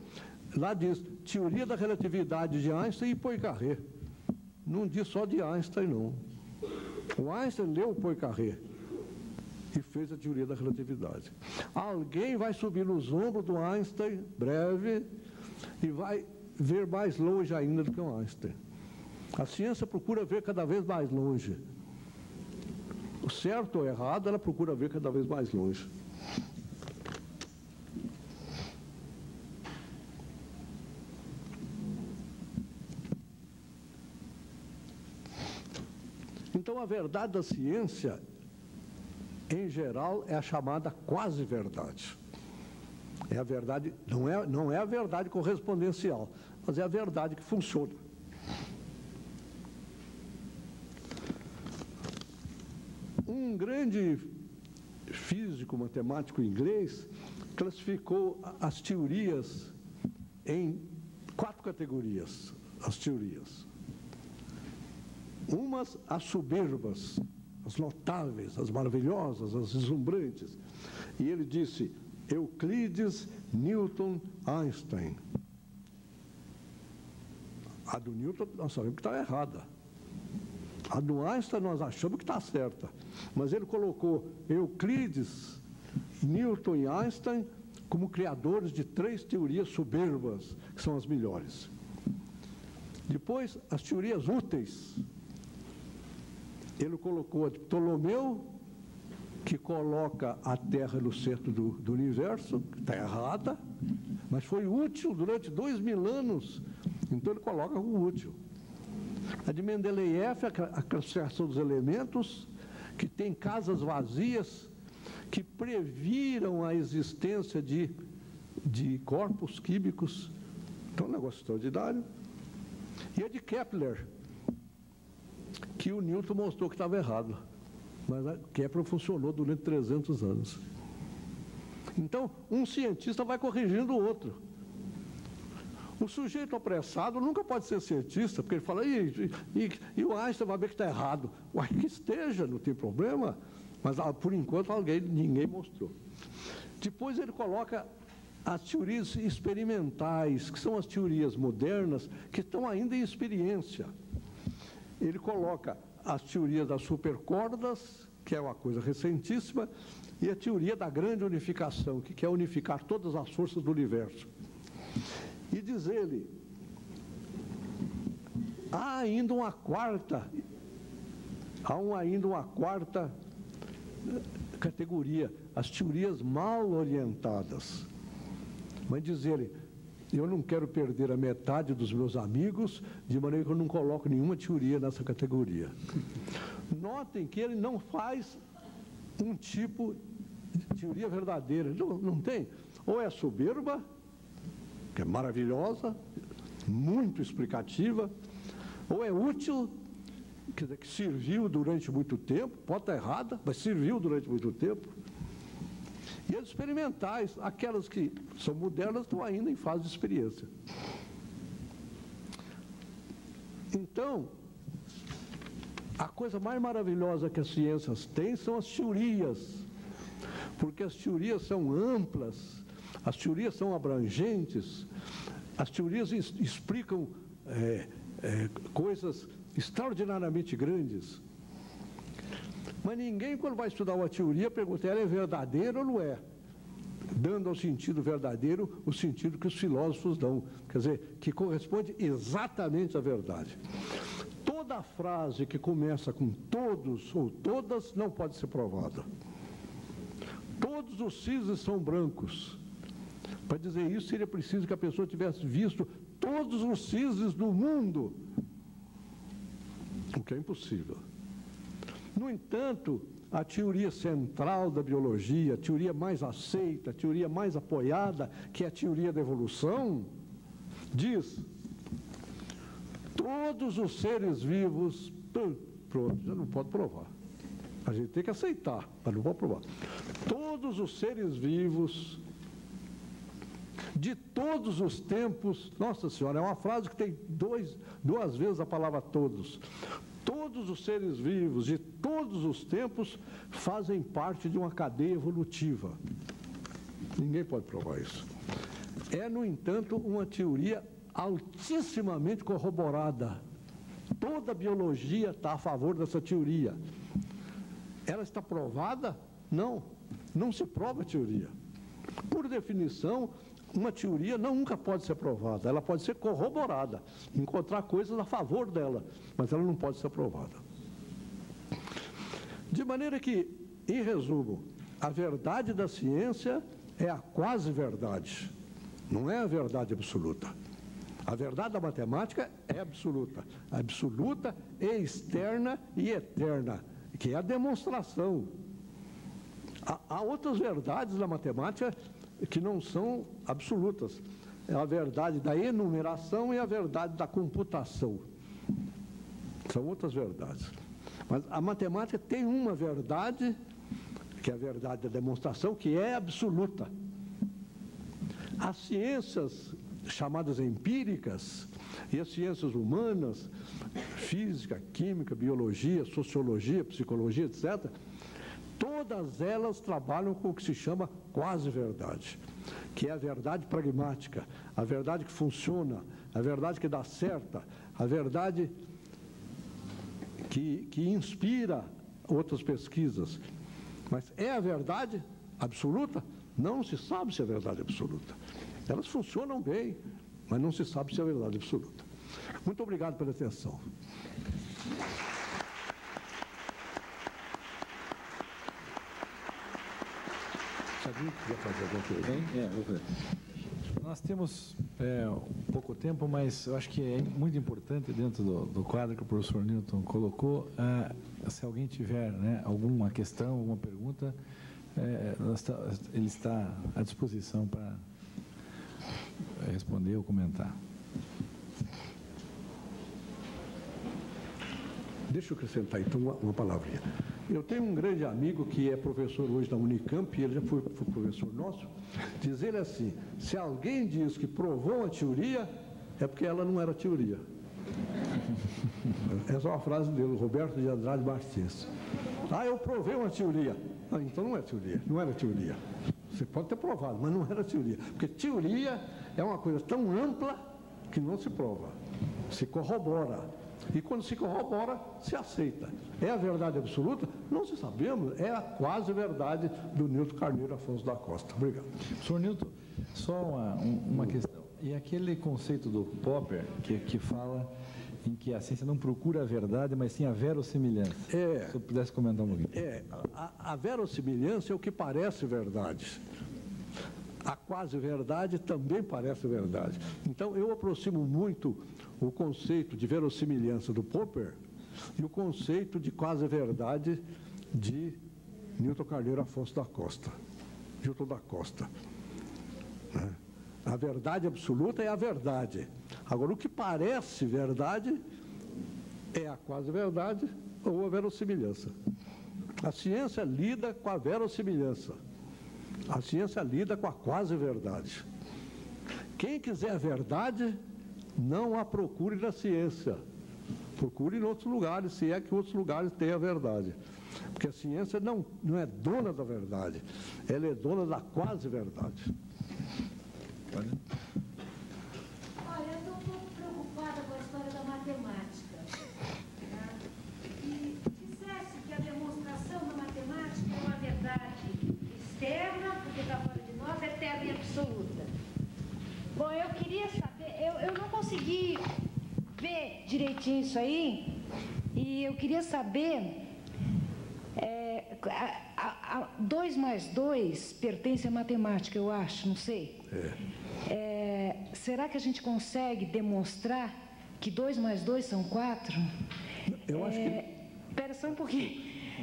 lá diz Teoria da Relatividade de Einstein e Poincaré. Não diz só de Einstein, não. O Einstein leu o Poincaré e fez a teoria da relatividade. Alguém vai subir nos ombros do Einstein, breve, e vai ver mais longe ainda do que o Einstein. A ciência procura ver cada vez mais longe. O certo ou errado, ela procura ver cada vez mais longe. Então, a verdade da ciência, em geral, é a chamada quase-verdade. É a verdade, não é a verdade correspondencial, mas é a verdade que funciona. Um grande físico, matemático inglês, classificou as teorias em 4 categorias, as teorias. Umas, as soberbas, as notáveis, as maravilhosas, as deslumbrantes. E ele disse, Euclides, Newton, Einstein. A do Newton, nós sabemos que está errada. A do Einstein, nós achamos que está certa. Mas ele colocou Euclides, Newton e Einstein como criadores de 3 teorias soberbas, que são as melhores. Depois, as teorias úteis. Ele colocou a de Ptolomeu, que coloca a Terra no centro do universo, que está errada, mas foi útil durante 2000 anos, então ele coloca como útil. A de Mendeleev, a classificação dos elementos, que tem casas vazias, que previram a existência de corpos químicos, então é um negócio extraordinário. E a de Kepler, que o Newton mostrou que estava errado, mas a Kepler funcionou durante 300 anos. Então, um cientista vai corrigindo o outro. O sujeito apressado nunca pode ser cientista, porque ele fala, e o Einstein vai ver que está errado. Uai, que esteja, não tem problema, mas por enquanto ninguém mostrou. Depois ele coloca as teorias experimentais, que são as teorias modernas, que estão ainda em experiência. Ele coloca as teorias das supercordas, que é uma coisa recentíssima, e a teoria da grande unificação, que quer unificar todas as forças do universo. E diz ele, há ainda uma quarta categoria, as teorias mal orientadas. Mas diz ele, eu não quero perder a metade dos meus amigos, de maneira que eu não coloco nenhuma teoria nessa categoria. Notem que ele não faz um tipo de teoria verdadeira, não tem. Ou é soberba, que é maravilhosa, muito explicativa, ou é útil, quer dizer, que serviu durante muito tempo, pode estar errada, mas serviu durante muito tempo. E as experimentais, aquelas que são modernas, estão ainda em fase de experiência. Então, a coisa mais maravilhosa que as ciências têm são as teorias, porque as teorias são amplas, as teorias são abrangentes, as teorias explicam coisas extraordinariamente grandes. Mas ninguém, quando vai estudar uma teoria, pergunta, ela é verdadeira ou não é? Dando ao sentido verdadeiro o sentido que os filósofos dão, quer dizer, que corresponde exatamente à verdade. Toda frase que começa com todos ou todas não pode ser provada. Todos os cisnes são brancos. Para dizer isso, seria preciso que a pessoa tivesse visto todos os cisnes do mundo, o que é impossível. No entanto, a teoria central da biologia, a teoria mais aceita, a teoria mais apoiada, que é a teoria da evolução, diz, todos os seres vivos, pronto, já não pode provar. A gente tem que aceitar, mas não pode provar. Todos os seres vivos, de todos os tempos, nossa senhora, é uma frase que tem duas vezes a palavra todos. Todos os seres vivos de todos os tempos fazem parte de uma cadeia evolutiva. Ninguém pode provar isso. É, no entanto, uma teoria altissimamente corroborada. Toda a biologia está a favor dessa teoria. Ela está provada? Não, não se prova a teoria. Por definição, uma teoria nunca pode ser provada, ela pode ser corroborada, encontrar coisas a favor dela, mas ela não pode ser provada. De maneira que, em resumo, a verdade da ciência é a quase verdade, não é a verdade absoluta. A verdade da matemática é absoluta, externa e eterna, que é a demonstração. Há outras verdades na matemática que não são absolutas. É a verdade da enumeração e a verdade da computação. São outras verdades. Mas a matemática tem uma verdade, que é a verdade da demonstração, que é absoluta. As ciências chamadas empíricas e as ciências humanas, física, química, biologia, sociologia, psicologia, etc., todas elas trabalham com o que se chama quase-verdade, que é a verdade pragmática, a verdade que funciona, a verdade que dá certo, a verdade que inspira outras pesquisas. Mas é a verdade absoluta? Não se sabe se é verdade absoluta. Elas funcionam bem, mas não se sabe se é verdade absoluta. Muito obrigado pela atenção. Se alguém quiser fazer alguma pergunta. Vou ver. Nós temos pouco tempo, mas eu acho que é muito importante, dentro do quadro que o professor Newton colocou, se alguém tiver, né, alguma questão, alguma pergunta, ele está à disposição para responder ou comentar. Deixa eu acrescentar, então, uma palavrinha. Eu tenho um grande amigo que é professor hoje da Unicamp, e ele já foi professor nosso, diz ele assim: se alguém diz que provou uma teoria, é porque ela não era teoria. Essa é uma frase dele, Roberto de Andrade Martins. Eu provei uma teoria. Então não é teoria, não era teoria. Você pode ter provado, mas não era teoria. Porque teoria é uma coisa tão ampla que não se prova, se corrobora. E quando se corrobora, se aceita. É a verdade absoluta? Não se sabemos, é a quase verdade do Newton Carneiro Afonso da Costa. Obrigado. Senhor Newton, só uma questão. E aquele conceito do Popper, que fala em que a ciência não procura a verdade, mas sim a verossimilhança. Se eu pudesse comentar um pouquinho. A verossimilhança é o que parece verdade. A quase verdade também parece verdade. Então, eu aproximo muito o conceito de verossimilhança do Popper e o conceito de quase verdade de Newton Carneiro Afonso da Costa, Newton da Costa. A verdade absoluta é a verdade. Agora, o que parece verdade é a quase verdade ou a verossimilhança. A ciência lida com a verossimilhança. A ciência lida com a quase verdade. Quem quiser a verdade, não a procure na ciência. Procure em outros lugares, se é que outros lugares têm a verdade. Porque a ciência não é dona da verdade, ela é dona da quase verdade. Olha, eu estou um pouco preocupada com a história da matemática. Né? E dissesse que a demonstração da matemática é uma verdade externa, porque está fora de nós, eterna e absoluta. Bom, eu queria saber, eu não consegui ver direitinho isso aí, e eu queria saber, 2 mais 2 pertence à matemática, eu acho, não sei. Será que a gente consegue demonstrar que 2 mais 2 são 4? Eu acho que... Espera só um pouquinho.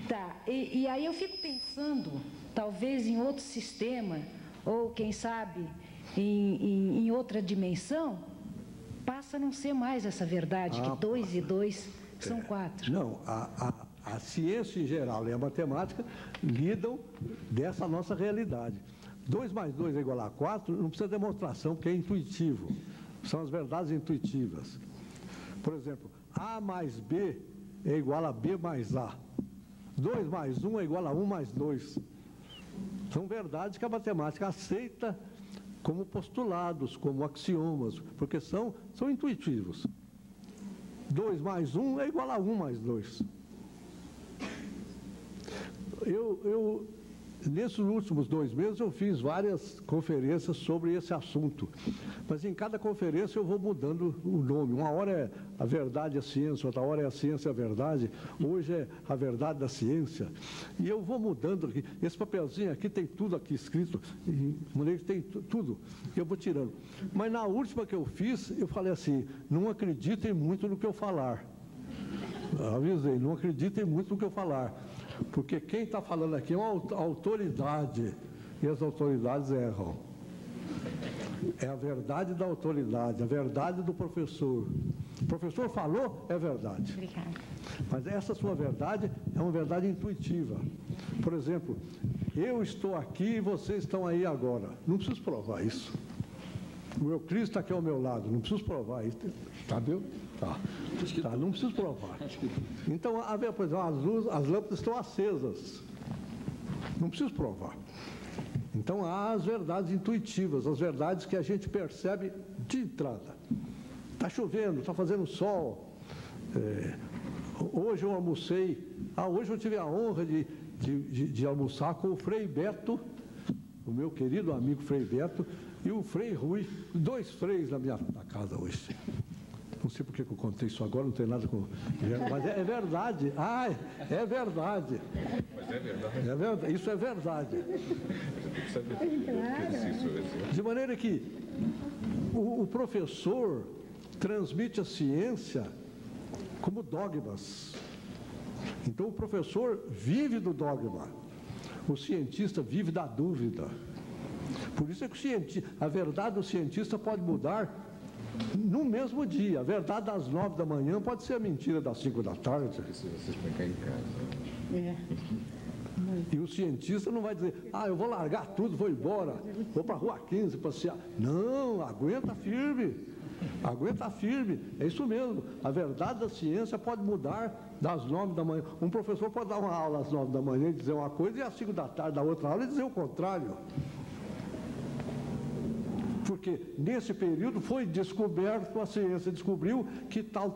Tá, e aí eu fico pensando, talvez em outro sistema, ou quem sabe em outra dimensão, passa a não ser mais essa verdade, que 2 e 2 são 4. Não, a ciência em geral e a matemática lidam dessa nossa realidade. 2 mais 2 é igual a 4, não precisa de demonstração, porque é intuitivo. São as verdades intuitivas. Por exemplo, A mais B é igual a B mais A. 2 mais 1 é igual a 1 mais 2. São verdades que a matemática aceita como postulados, como axiomas, porque são intuitivos. 2 mais 1 é igual a 1 mais 2. Nesses últimos 2 meses eu fiz várias conferências sobre esse assunto, mas em cada conferência eu vou mudando o nome. Uma hora é a verdade e a ciência, outra hora é a ciência e a verdade, hoje é a verdade da ciência. E eu vou mudando aqui. Esse papelzinho aqui tem tudo aqui escrito, tem tudo, eu vou tirando. Mas na última que eu fiz, eu falei assim, não acreditem muito no que eu falar. Avisei, não acreditem muito no que eu falar. Porque quem está falando aqui é uma autoridade, e as autoridades erram. É a verdade da autoridade, a verdade do professor. O professor falou, é verdade. Obrigada. Mas essa sua verdade é uma verdade intuitiva. Por exemplo, eu estou aqui e vocês estão aí agora. Não preciso provar isso. O meu Cristo está aqui ao meu lado, não preciso provar isso. Entendeu? Tá, não preciso provar. Então, por exemplo, as lâmpadas estão acesas. Não preciso provar. Então, há as verdades intuitivas, as verdades que a gente percebe de entrada. Está chovendo, está fazendo sol. Hoje eu almocei. Hoje eu tive a honra de almoçar com o Frei Beto, o meu querido amigo Frei Beto, e o Frei Rui, 2 freis na casa hoje. Não sei porque que eu contei isso agora, não tem nada com... Mas é verdade. É verdade. Mas é verdade. É verdade. Isso é verdade. De maneira que o professor transmite a ciência como dogmas. Então o professor vive do dogma. O cientista vive da dúvida. Por isso é que a verdade do cientista pode mudar no mesmo dia. A verdade das 9 da manhã pode ser a mentira das 5 da tarde. Isso vocês põem cá em casa. E o cientista não vai dizer, eu vou largar tudo, vou embora, vou para a Rua 15 passear. Não, aguenta firme. Aguenta firme. É isso mesmo. A verdade da ciência pode mudar das 9 da manhã. Um professor pode dar uma aula às 9 da manhã e dizer uma coisa, e às 5 da tarde da outra aula e dizer o contrário. Porque nesse período foi descoberto, a ciência descobriu que tal,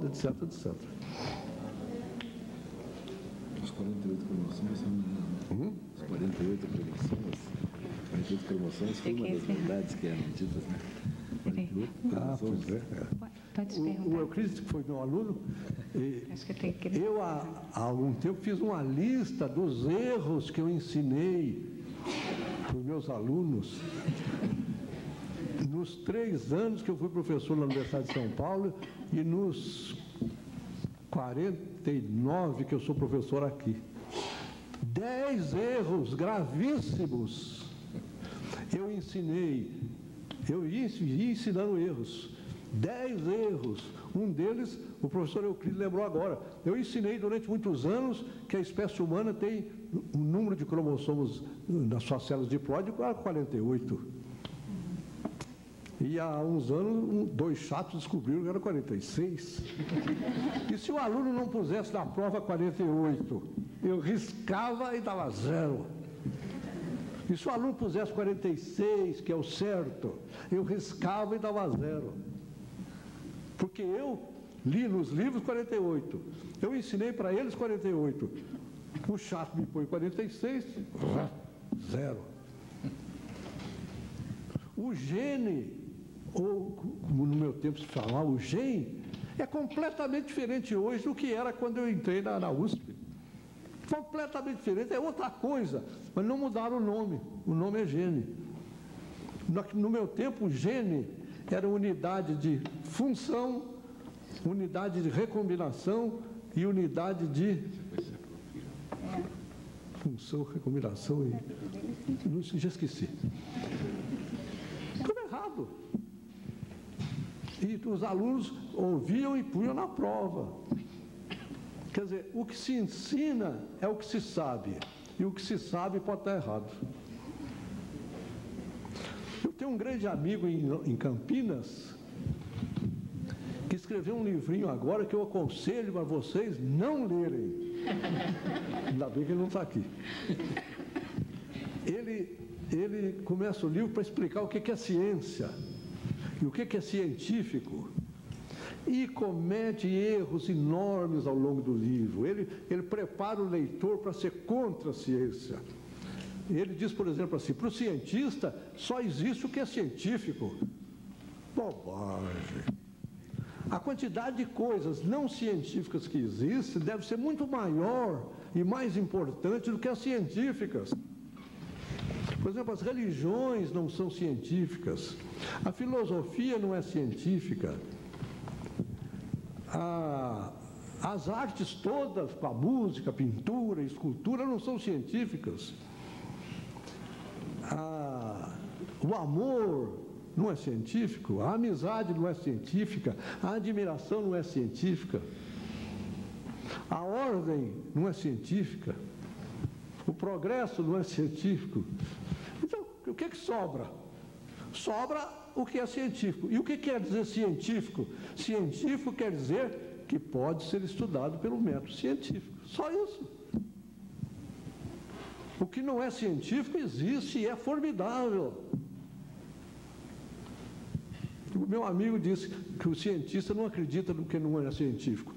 etc, etc. Os 48 cromossomos são... Os 48 cromossomos foi uma das verdades que eram ditas, né? 48 cromossomos. Pode O perguntar. Euclides, que foi meu aluno, Acho que eu tenho que... eu há algum tempo fiz uma lista dos erros que eu ensinei para os meus alunos. Nos 3 anos que eu fui professor na Universidade de São Paulo e nos 49 que eu sou professor aqui. 10 erros gravíssimos. Eu ensinei, eu ia ensinando erros. 10 erros. Um deles, o professor Euclides lembrou agora. Eu ensinei durante muitos anos que a espécie humana tem um número de cromossomos nas suas células diploide igual a 48. E há uns anos, 2 chatos descobriram que era 46. E se o aluno não pusesse na prova 48, eu riscava e dava 0. E se o aluno pusesse 46, que é o certo, eu riscava e dava 0. Porque eu li nos livros 48. Eu ensinei para eles 48. O chato me põe 46, 0. O gene... ou, como no meu tempo se falava, o GEM, é completamente diferente hoje do que era quando eu entrei na USP. Completamente diferente, é outra coisa, mas não mudaram o nome é gene. No meu tempo, o gene era unidade de função, unidade de recombinação e unidade de função, recombinação e... já esqueci. Tudo errado. E os alunos ouviam e punham na prova. Quer dizer, o que se ensina é o que se sabe. E o que se sabe pode estar errado. Eu tenho um grande amigo em Campinas que escreveu um livrinho agora que eu aconselho para vocês não lerem. Ainda bem que ele não está aqui. Ele começa o livro para explicar o que é ciência. E o que é científico? E comete erros enormes ao longo do livro. Ele prepara o leitor para ser contra a ciência. Ele diz, por exemplo, assim, para o cientista só existe o que é científico. Bobagem. A quantidade de coisas não científicas que existem deve ser muito maior e mais importante do que as científicas. Por exemplo, as religiões não são científicas, a filosofia não é científica, as artes todas, a música, a pintura, a escultura, não são científicas. O amor não é científico, a amizade não é científica, a admiração não é científica, a ordem não é científica, o progresso não é científico. Então, o que sobra? Sobra o que é científico. E o que quer dizer científico? Científico quer dizer que pode ser estudado pelo método científico. Só isso. O que não é científico existe e é formidável. O meu amigo disse que o cientista não acredita no que não é científico.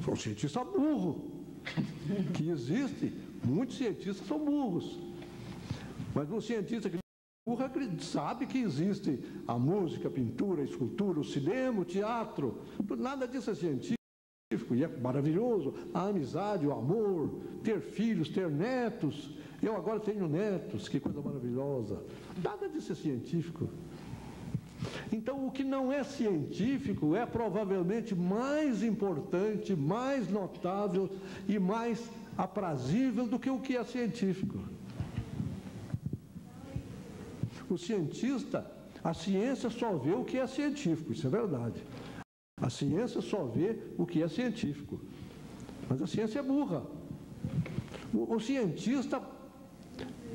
Foi um cientista burro. Que existe. Muitos cientistas são burros. Mas um cientista que burro sabe que existe a música, a pintura, a escultura, o cinema, o teatro. Nada disso é científico. E é maravilhoso. A amizade, o amor, ter filhos, ter netos. Eu agora tenho netos, que coisa maravilhosa. Nada disso é científico. Então, o que não é científico é provavelmente mais importante, mais notável e mais aprazível do que o que é científico. O cientista, a ciência só vê o que é científico, isso é verdade. A ciência só vê o que é científico. Mas a ciência é burra. O cientista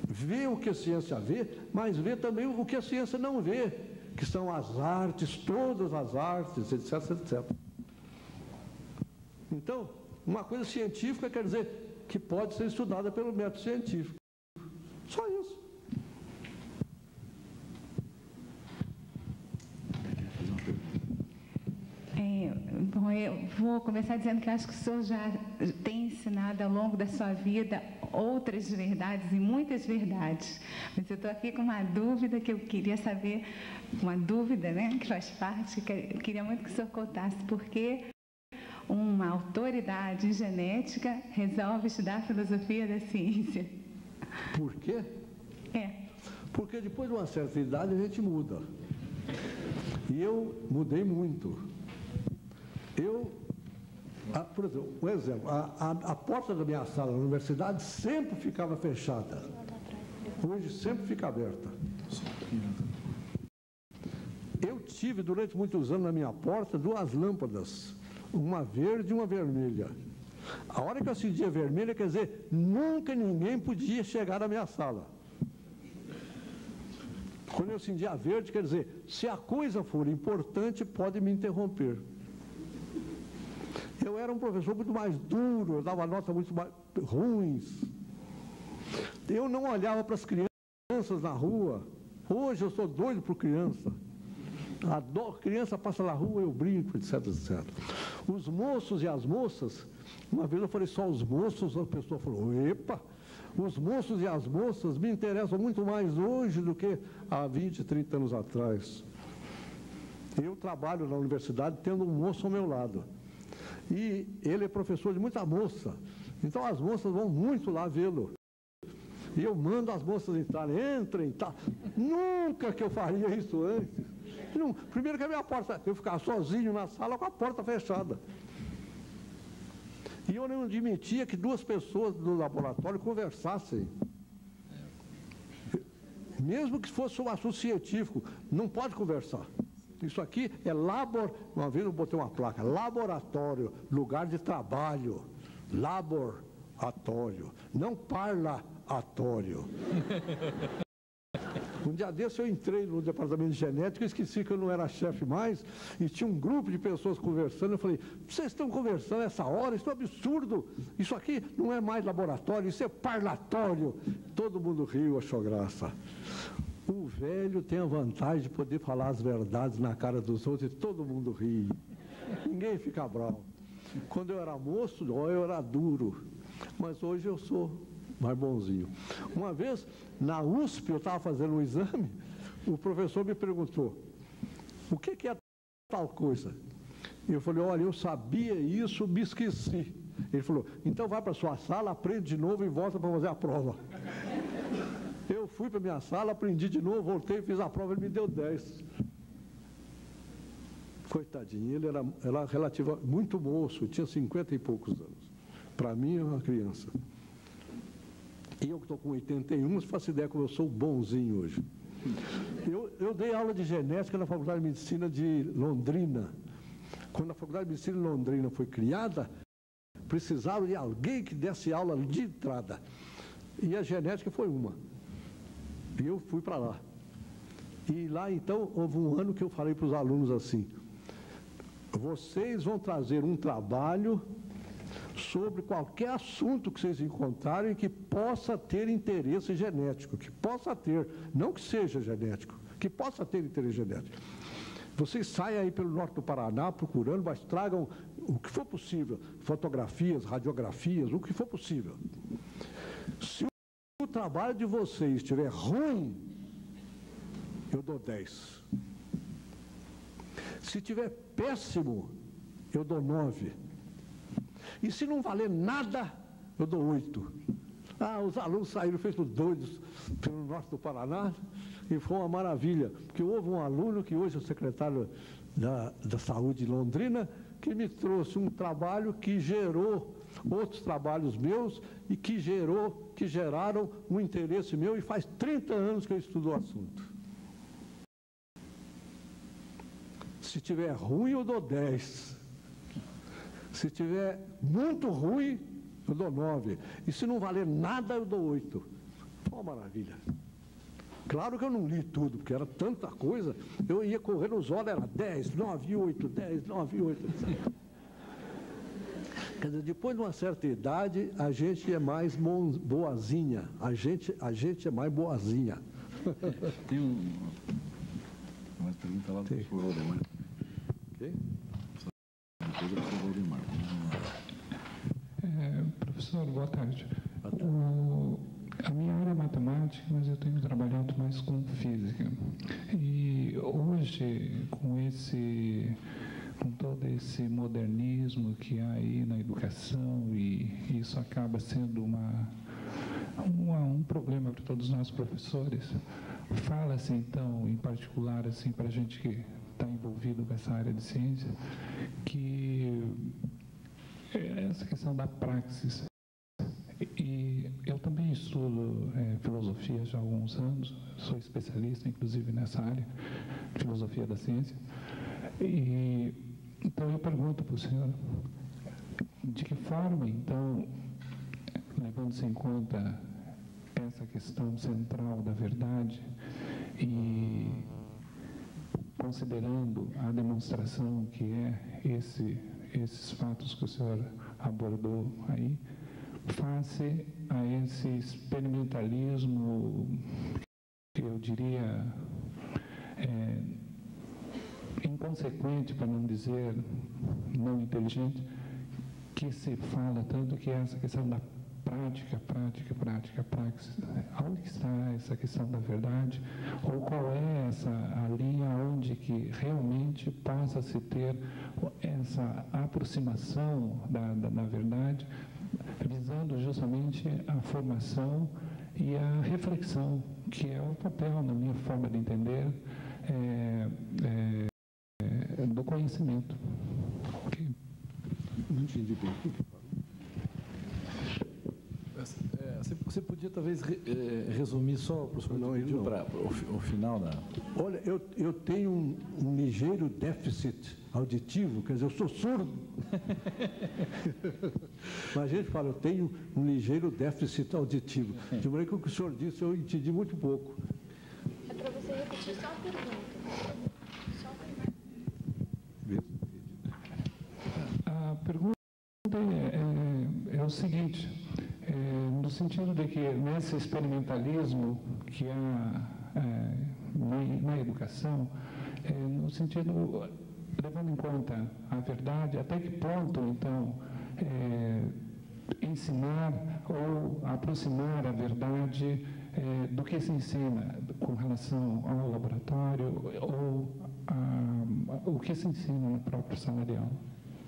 vê o que a ciência vê, mas vê também o que a ciência não vê, que são as artes, todas as artes, etc, etc. Então, uma coisa científica quer dizer que pode ser estudada pelo método científico. Só isso. Bom, eu vou começar dizendo que acho que o senhor já tem ensinado ao longo da sua vida outras verdades e muitas verdades. Mas eu estou aqui com uma dúvida que eu queria saber, uma dúvida, né, que faz parte, que eu queria muito que o senhor contasse por que uma autoridade em genética resolve estudar a filosofia da ciência. Por quê? Porque depois de uma certa idade a gente muda. E eu mudei muito. Por exemplo, um exemplo, a porta da minha sala na universidade sempre ficava fechada. Hoje sempre fica aberta. Eu tive durante muitos anos na minha porta 2 lâmpadas, uma verde e uma vermelha. A hora que eu acendia a vermelha, quer dizer, nunca ninguém podia chegar na minha sala. Quando eu acendia a verde, quer dizer, se a coisa for importante, pode me interromper. Eu era um professor muito mais duro, eu dava notas muito mais ruins. Eu não olhava para as crianças na rua. Hoje eu sou doido por criança. Adoro, criança passa na rua, eu brinco, etc, etc. Os moços e as moças, uma vez eu falei só os moços, a pessoa falou, epa, os moços e as moças me interessam muito mais hoje do que há 20, 30 anos atrás. Eu trabalho na universidade tendo um moço ao meu lado. E ele é professor de muita moça. Então as moças vão muito lá vê-lo. E eu mando as moças entrarem, entrem, tá. Nunca que eu faria isso antes. Não, primeiro que a minha porta, eu ficava sozinho na sala com a porta fechada. E eu não admitia que 2 pessoas do laboratório conversassem. Mesmo que fosse um assunto científico, não pode conversar. Isso aqui é uma vez eu botei uma placa, laboratório, lugar de trabalho, laboratório, não parlatório. Um dia desse eu entrei no departamento de genética, eu esqueci que eu não era chefe mais, e tinha um grupo de pessoas conversando, eu falei, vocês estão conversando essa hora, isso é um absurdo, isso aqui não é mais laboratório, isso é parlatório. Todo mundo riu, achou graça. O velho tem a vantagem de poder falar as verdades na cara dos outros e todo mundo ri. Ninguém fica bravo. Quando eu era moço, eu era duro. Mas hoje eu sou mais bonzinho. Uma vez, na USP, eu estava fazendo um exame, o professor me perguntou, o que é tal coisa? Eu falei, olha, eu sabia isso, me esqueci. Ele falou, então vai para a sua sala, aprende de novo e volta para fazer a prova. Eu fui para a minha sala, aprendi de novo, voltei, fiz a prova, ele me deu 10. Coitadinho, ele era relativamente muito moço, tinha 50 e poucos anos. Para mim, é uma criança. E eu que estou com 81, não faço ideia como eu sou bonzinho hoje. Eu dei aula de genética na Faculdade de Medicina de Londrina. Quando a Faculdade de Medicina de Londrina foi criada, precisava de alguém que desse aula de entrada. E a genética foi uma. E eu fui para lá. E lá, então, houve um ano que eu falei para os alunos assim, vocês vão trazer um trabalho sobre qualquer assunto que vocês encontrarem que possa ter interesse genético, que possa ter, não que seja genético, que possa ter interesse genético. Vocês saem aí pelo norte do Paraná procurando, mas tragam o que for possível, fotografias, radiografias, o que for possível. Se o trabalho de vocês estiver ruim, eu dou 10. Se estiver péssimo, eu dou 9. E se não valer nada, eu dou 8. Os alunos saíram feitos doidos pelo norte do Paraná e foi uma maravilha, porque houve um aluno que hoje é o secretário da Saúde de Londrina, que me trouxe um trabalho que gerou outros trabalhos meus e que geraram um interesse meu, e faz 30 anos que eu estudo o assunto. Se tiver ruim, eu dou 10. Se tiver muito ruim, eu dou 9. E se não valer nada, eu dou 8. Foi uma maravilha. Claro que eu não li tudo, porque era tanta coisa, eu ia correr nos olhos, era 10, 9, 8, 10, 9, 8. Quer dizer, depois de uma certa idade, a gente é mais boazinha. A gente é mais boazinha. Tem uma pergunta lá do professor Valdemar. Ok? Depois do professor Valdemar. Professor, boa tarde. A minha área é matemática, mas eu tenho trabalhado mais com física. E hoje, com todo esse modernismo que há aí na educação, e isso acaba sendo um problema para todos nós professores, fala-se então, em particular, assim, para a gente que está envolvido com essa área de ciência, que essa questão da praxis. E eu também estudo filosofia já há alguns anos, sou especialista, inclusive, nessa área, filosofia da ciência. E então eu pergunto para o senhor, de que forma, então, levando-se em conta essa questão central da verdade e considerando a demonstração que é esses fatos que o senhor abordou aí, face a esse experimentalismo, que eu diria inconsequente, para não dizer não inteligente, que se fala tanto, que é essa questão da prática, praxis. Onde está essa questão da verdade? Ou qual é a linha onde que realmente possa se ter essa aproximação da verdade, visando justamente a formação e a reflexão, que é o papel, na minha forma de entender, do conhecimento. Okay. Não entendi bem. Você podia talvez resumir só, professor, para o final da... Olha, eu tenho um ligeiro déficit auditivo, quer dizer, eu sou surdo. Mas a gente fala, eu tenho um ligeiro déficit auditivo. De maneira que o que o senhor disse, eu entendi muito pouco. É para você repetir só a pergunta. A pergunta é o seguinte, no sentido de que nesse experimentalismo que há na educação, no sentido, levando em conta a verdade, até que ponto, então, ensinar ou aproximar a verdade do que se ensina com relação ao laboratório ou o que se ensina na própria sala de aula.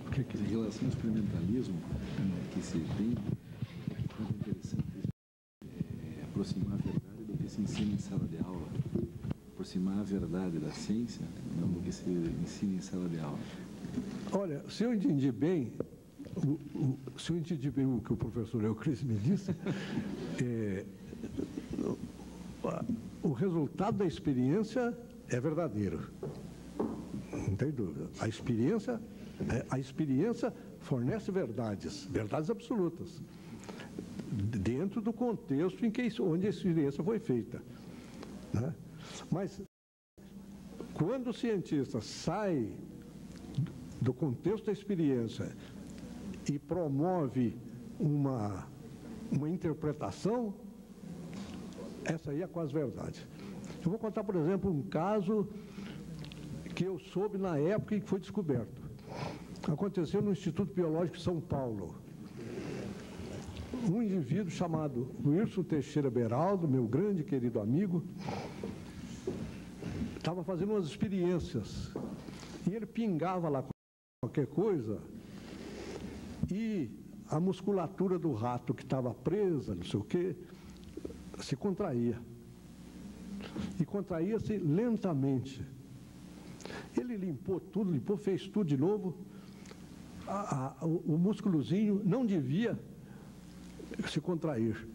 Porque em relação ao experimentalismo que se tem, é muito interessante aproximar a verdade do que se ensina em sala de aula, aproximar a verdade da ciência, não do que se ensina em sala de aula. Olha, se eu entendi bem, o que o professor Euclides me disse, o resultado da experiência é verdadeiro. Não tem dúvida. A experiência fornece verdades absolutas, dentro do contexto onde a experiência foi feita, né? Mas, quando o cientista sai do contexto da experiência e promove uma interpretação, essa aí é quase verdade. Eu vou contar, por exemplo, um caso que eu soube na época em que foi descoberto. Aconteceu no Instituto Biológico de São Paulo. Um indivíduo chamado Wilson Teixeira Beraldo, meu grande querido amigo, estava fazendo umas experiências e ele pingava lá qualquer coisa e a musculatura do rato que estava presa, não sei o quê, se contraía. E contraía-se lentamente. Ele limpou tudo, fez tudo de novo. O músculozinho não devia se contrair.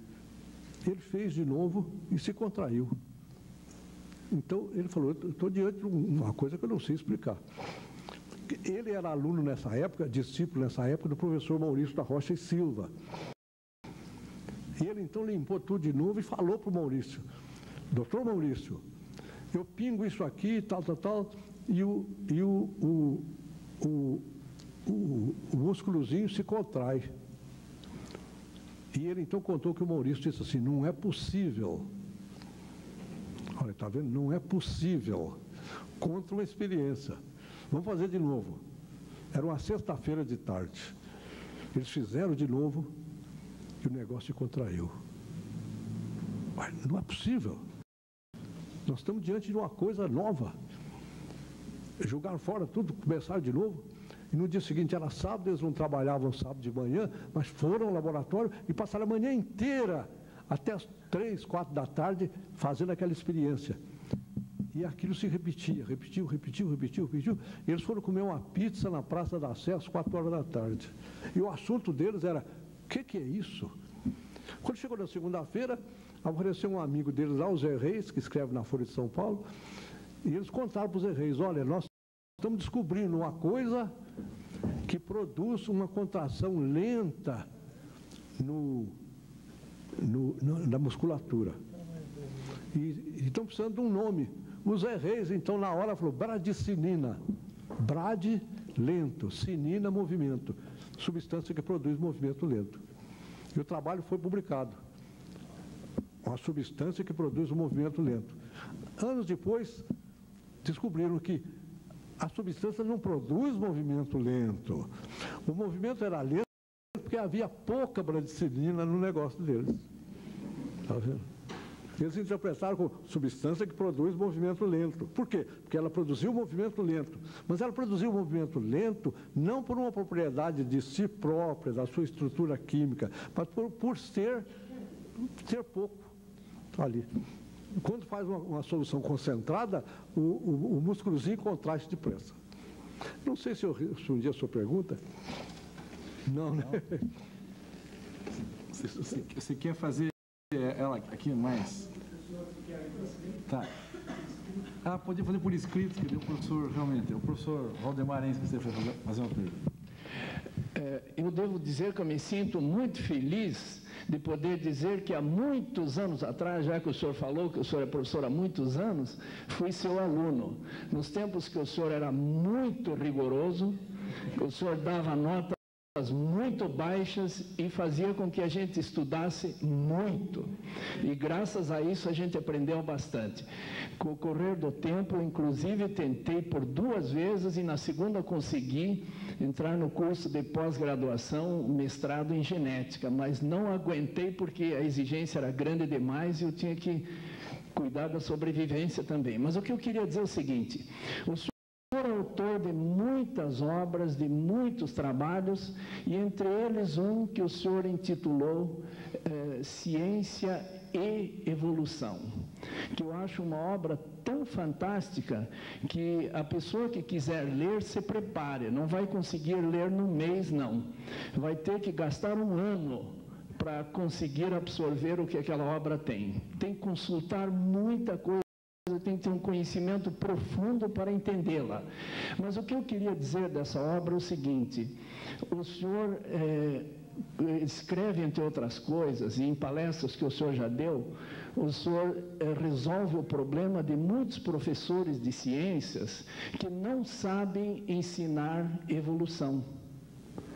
Ele fez de novo e se contraiu. Então, ele falou, estou diante de uma coisa que eu não sei explicar. Ele era aluno nessa época, discípulo nessa época, do professor Maurício da Rocha e Silva. E ele, então, limpou tudo de novo e falou para o Maurício, doutor Maurício, eu pingo isso aqui, tal, e o músculozinho se contrai. E ele, então, contou que o Maurício disse assim, não é possível. Olha, está vendo? Não é possível. Contra uma experiência. Vamos fazer de novo. Era uma sexta-feira de tarde. Eles fizeram de novo e o negócio se contraiu. Mas não é possível. Nós estamos diante de uma coisa nova. Jogaram fora tudo, começaram de novo. E no dia seguinte era sábado, eles não trabalhavam sábado de manhã, mas foram ao laboratório e passaram a manhã inteira, até as 3, 4 da tarde, fazendo aquela experiência. E aquilo se repetiu. E eles foram comer uma pizza na Praça da Sé às 4 horas da tarde. E o assunto deles era, o que é isso? Quando chegou na segunda-feira, apareceu um amigo deles lá, o Zé Reis, que escreve na Folha de São Paulo, e eles contaram para o Zé Reis, olha, nós estamos descobrindo uma coisa que produz uma contração lenta na musculatura. E estão precisando de um nome. O Zé Reis, então, na hora, falou bradicinina. Brade, lento. Cinina, movimento. Substância que produz movimento lento. E o trabalho foi publicado. Uma substância que produz um movimento lento. Anos depois, descobriram que a substância não produz movimento lento. O movimento era lento porque havia pouca bradicinina no negócio deles. Está vendo? Eles interpretaram como substância que produz movimento lento. Por quê? Porque ela produziu movimento lento. Mas ela produziu movimento lento não por uma propriedade de si própria, da sua estrutura química, mas por ter pouco ali. Quando faz uma solução concentrada, o músculozinho contrai depressa. Não sei se eu respondi a sua pergunta. Não, né? Você quer fazer ela aqui mais? Tá. Ah, pode fazer por escrito, que o professor, realmente, o professor Valdemar Enz, você vai fazer uma pergunta. Eu devo dizer que eu me sinto muito feliz de poder dizer que há muitos anos atrás, já que o senhor falou que o senhor é professor há muitos anos, fui seu aluno. Nos tempos que o senhor era muito rigoroso, o senhor dava nota muito baixas e fazia com que a gente estudasse muito. E graças a isso a gente aprendeu bastante. Com o correr do tempo, inclusive tentei por 2 vezes e na segunda consegui entrar no curso de pós-graduação, mestrado em genética, mas não aguentei porque a exigência era grande demais e eu tinha que cuidar da sobrevivência também. Mas o que eu queria dizer é o seguinte: o senhor é autor de muitas obras, de muitos trabalhos, e entre eles um que o senhor intitulou Ciência e Evolução, que eu acho uma obra tão fantástica que a pessoa que quiser ler, se prepare, não vai conseguir ler num mês, não. Vai ter que gastar 1 ano para conseguir absorver o que aquela obra tem. Tem que consultar muita coisa, tem que ter um conhecimento profundo para entendê-la. Mas o que eu queria dizer dessa obra é o seguinte: o senhor escreve, entre outras coisas, e em palestras que o senhor já deu, o senhor resolve o problema de muitos professores de ciências que não sabem ensinar evolução.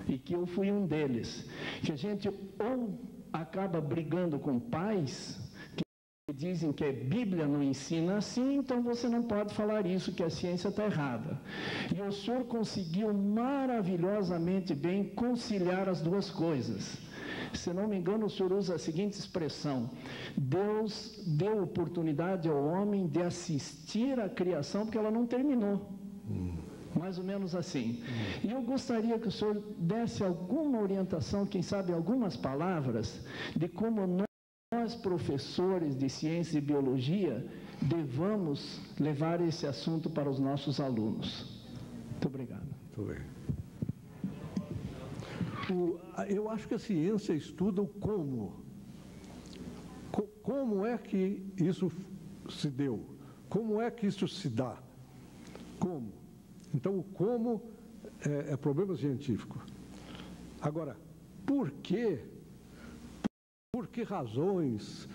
E que eu fui um deles. Que a gente ou acaba brigando com pais que dizem que a Bíblia não ensina assim, então você não pode falar isso, que a ciência está errada. E o senhor conseguiu maravilhosamente bem conciliar as duas coisas. Se não me engano, o senhor usa a seguinte expressão: Deus deu oportunidade ao homem de assistir à criação porque ela não terminou. Mais ou menos assim. E eu gostaria que o senhor desse alguma orientação, quem sabe algumas palavras, de como nós, professores de ciência e biologia, devamos levar esse assunto para os nossos alunos. Muito obrigado. Muito bem. Eu acho que a ciência estuda o como. Como é que isso se deu? Como é que isso se dá? Como? Então, o como é problema científico. Agora, por quê? Por que razões?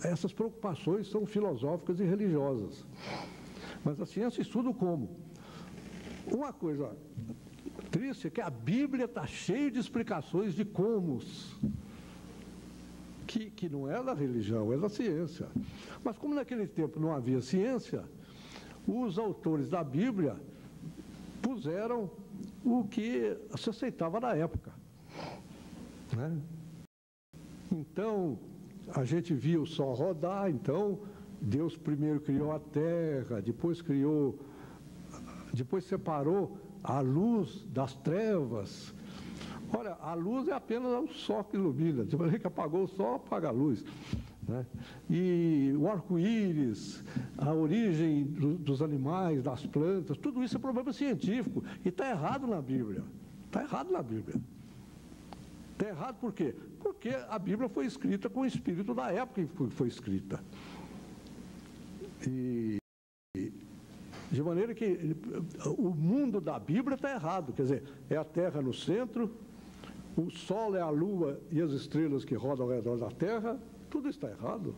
Essas preocupações são filosóficas e religiosas. Mas a ciência estuda o como. Uma coisa triste é que a Bíblia está cheia de explicações de comos, que não é da religião, é da ciência. Mas como naquele tempo não havia ciência, os autores da Bíblia puseram o que se aceitava na época, né? Então, a gente via o sol rodar, então Deus primeiro criou a terra, depois separou a luz das trevas. Olha, a luz é apenas o sol que ilumina, de maneira que apagou o sol, apaga a luz, né? E o arco-íris, a origem dos animais, das plantas, tudo isso é problema científico e está errado na Bíblia. Está errado na Bíblia. Está errado por quê? Porque a Bíblia foi escrita com o espírito da época em que foi escrita. De maneira que o mundo da Bíblia está errado, quer dizer, é a Terra no centro, o Sol é a Lua e as estrelas que rodam ao redor da Terra, tudo está errado.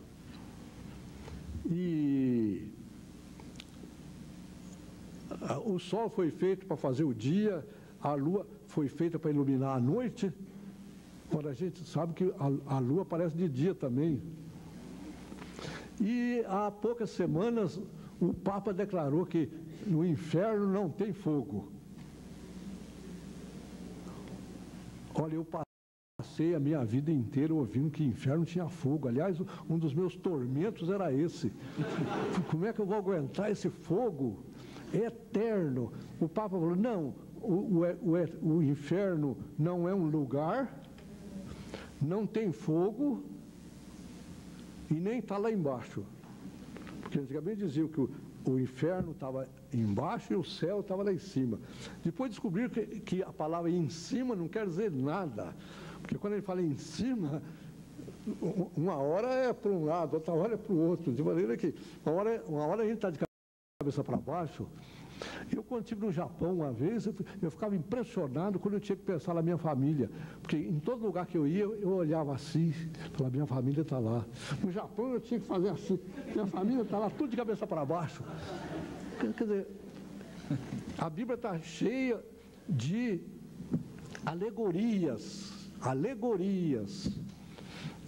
E o Sol foi feito para fazer o dia, a Lua foi feita para iluminar a noite. Ora, a gente sabe que a Lua aparece de dia também. E há poucas semanas o Papa declarou que no inferno não tem fogo. Olha, eu passei a minha vida inteira ouvindo que inferno tinha fogo. Aliás, um dos meus tormentos era esse. Como é que eu vou aguentar esse fogo? É eterno. O Papa falou, não, o inferno não é um lugar, não tem fogo e nem está lá embaixo. Porque antigamente diziam que o inferno estava embaixo e o céu estava lá em cima. Depois descobriram que a palavra em cima não quer dizer nada. Porque quando ele fala em cima, uma hora é para um lado, outra hora é para o outro. De maneira que uma hora a gente está de cabeça para baixo. Eu, quando estive no Japão uma vez, eu ficava impressionado quando eu tinha que pensar na minha família. Porque em todo lugar que eu ia, eu olhava assim, falava, minha família está lá. No Japão eu tinha que fazer assim, minha família está lá, tudo de cabeça para baixo. Quer dizer, a Bíblia está cheia de alegorias.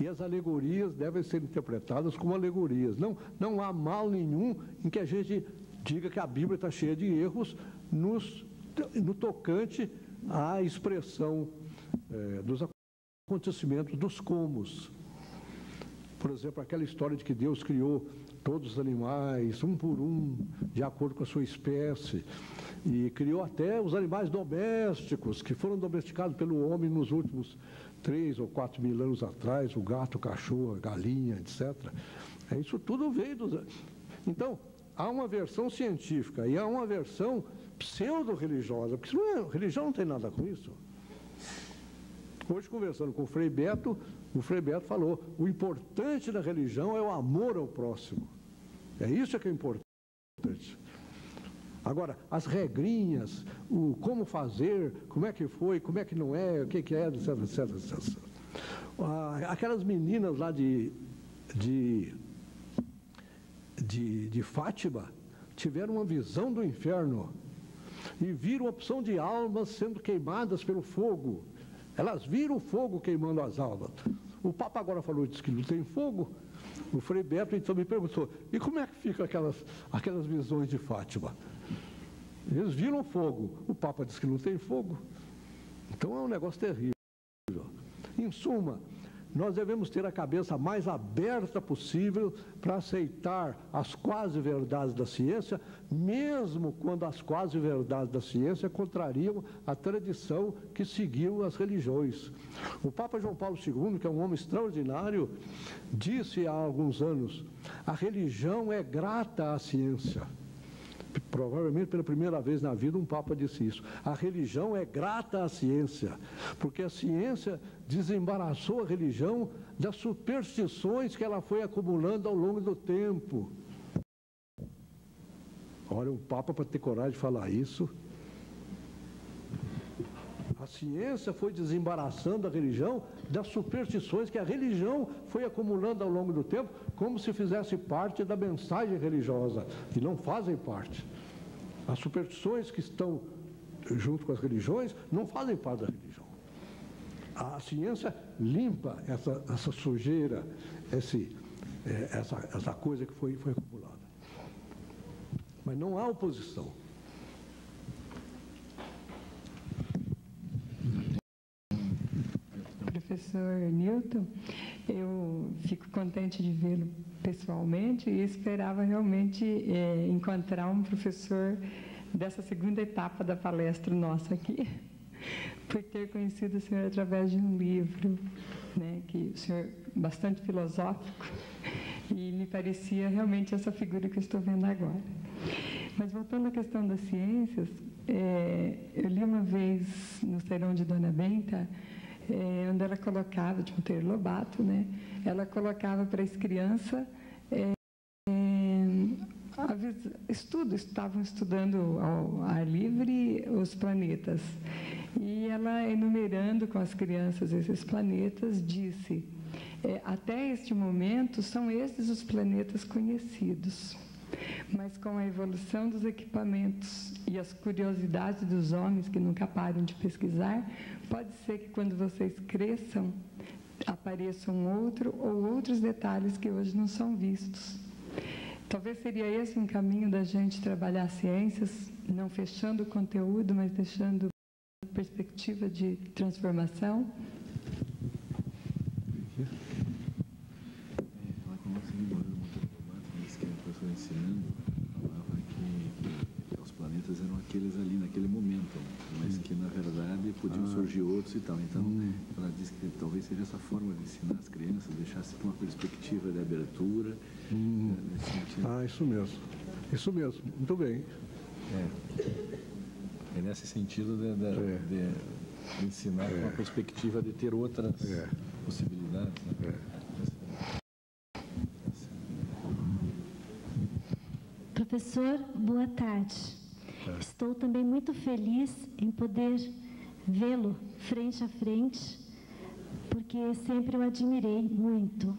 E as alegorias devem ser interpretadas como alegorias. Não há mal nenhum em que a gente diga que a Bíblia está cheia de erros no tocante à expressão dos acontecimentos, dos comos. Por exemplo, aquela história de que Deus criou todos os animais, um por um, de acordo com a sua espécie, e criou até os animais domésticos, que foram domesticados pelo homem nos últimos 3 ou 4 mil anos atrás, o gato, o cachorro, a galinha, etc. Isso tudo veio dos... Então, há uma versão científica e há uma versão pseudo-religiosa, porque religião não tem nada com isso. Hoje, conversando com o Frei Beto falou, o importante da religião é o amor ao próximo. É isso que é importante. Agora, as regrinhas, o como fazer, como é que foi, como é que não é, o que é, etc, etc, etc. Aquelas meninas lá de Fátima tiveram uma visão do inferno e viram a opção de almas sendo queimadas pelo fogo. Elas viram o fogo queimando as almas. O Papa agora falou, disse que não tem fogo. O Frei Beto então me perguntou, e como é que ficam aquelas visões de Fátima? Eles viram fogo. O Papa disse que não tem fogo. Então é um negócio terrível. Em suma, nós devemos ter a cabeça mais aberta possível para aceitar as quase-verdades da ciência, mesmo quando as quase-verdades da ciência contrariam a tradição que seguiu as religiões. O Papa João Paulo II, que é um homem extraordinário, disse há alguns anos, a religião é grata à ciência. Provavelmente pela primeira vez na vida um Papa disse isso. A religião é grata à ciência, porque a ciência desembaraçou a religião das superstições que ela foi acumulando ao longo do tempo. Olha, um Papa para ter coragem de falar isso. A ciência foi desembaraçando a religião das superstições que a religião foi acumulando ao longo do tempo, como se fizesse parte da mensagem religiosa, e não fazem parte. As superstições que estão junto com as religiões não fazem parte da religião. A ciência limpa essa sujeira, essa coisa que foi acumulada. Mas não há oposição. Professor Newton, eu fico contente de vê-lo pessoalmente e esperava realmente encontrar um professor dessa segunda etapa da palestra nossa aqui, por ter conhecido o senhor através de um livro, né, que o senhor bastante filosófico, e me parecia realmente essa figura que eu estou vendo agora. Mas voltando à questão das ciências, eu li uma vez no serão de Dona Benta, onde ela colocava, de Monteiro Lobato, né, ela colocava para as crianças estavam estudando ao ar livre os planetas. E ela, enumerando com as crianças esses planetas, disse, até este momento são esses os planetas conhecidos. Mas com a evolução dos equipamentos e as curiosidades dos homens que nunca param de pesquisar, pode ser que quando vocês cresçam, apareçam outro ou outros detalhes que hoje não são vistos. Talvez seria esse um caminho da gente trabalhar ciências, não fechando o conteúdo, mas deixando perspectiva de transformação. Lá com o nosso livro do Monteiro Lobato, que a professora ensinando, falava que os planetas eram aqueles ali naquele momento, mas que na verdade podiam surgir outros e tal. Então, ela disse que talvez seja essa forma de ensinar as crianças, deixasse com uma perspectiva de abertura. Isso mesmo. Isso mesmo. Muito bem. É nesse sentido de ensinar com a perspectiva de ter outras possibilidades. Né? Professor, boa tarde. Estou também muito feliz em poder vê-lo frente a frente, porque sempre o admirei muito.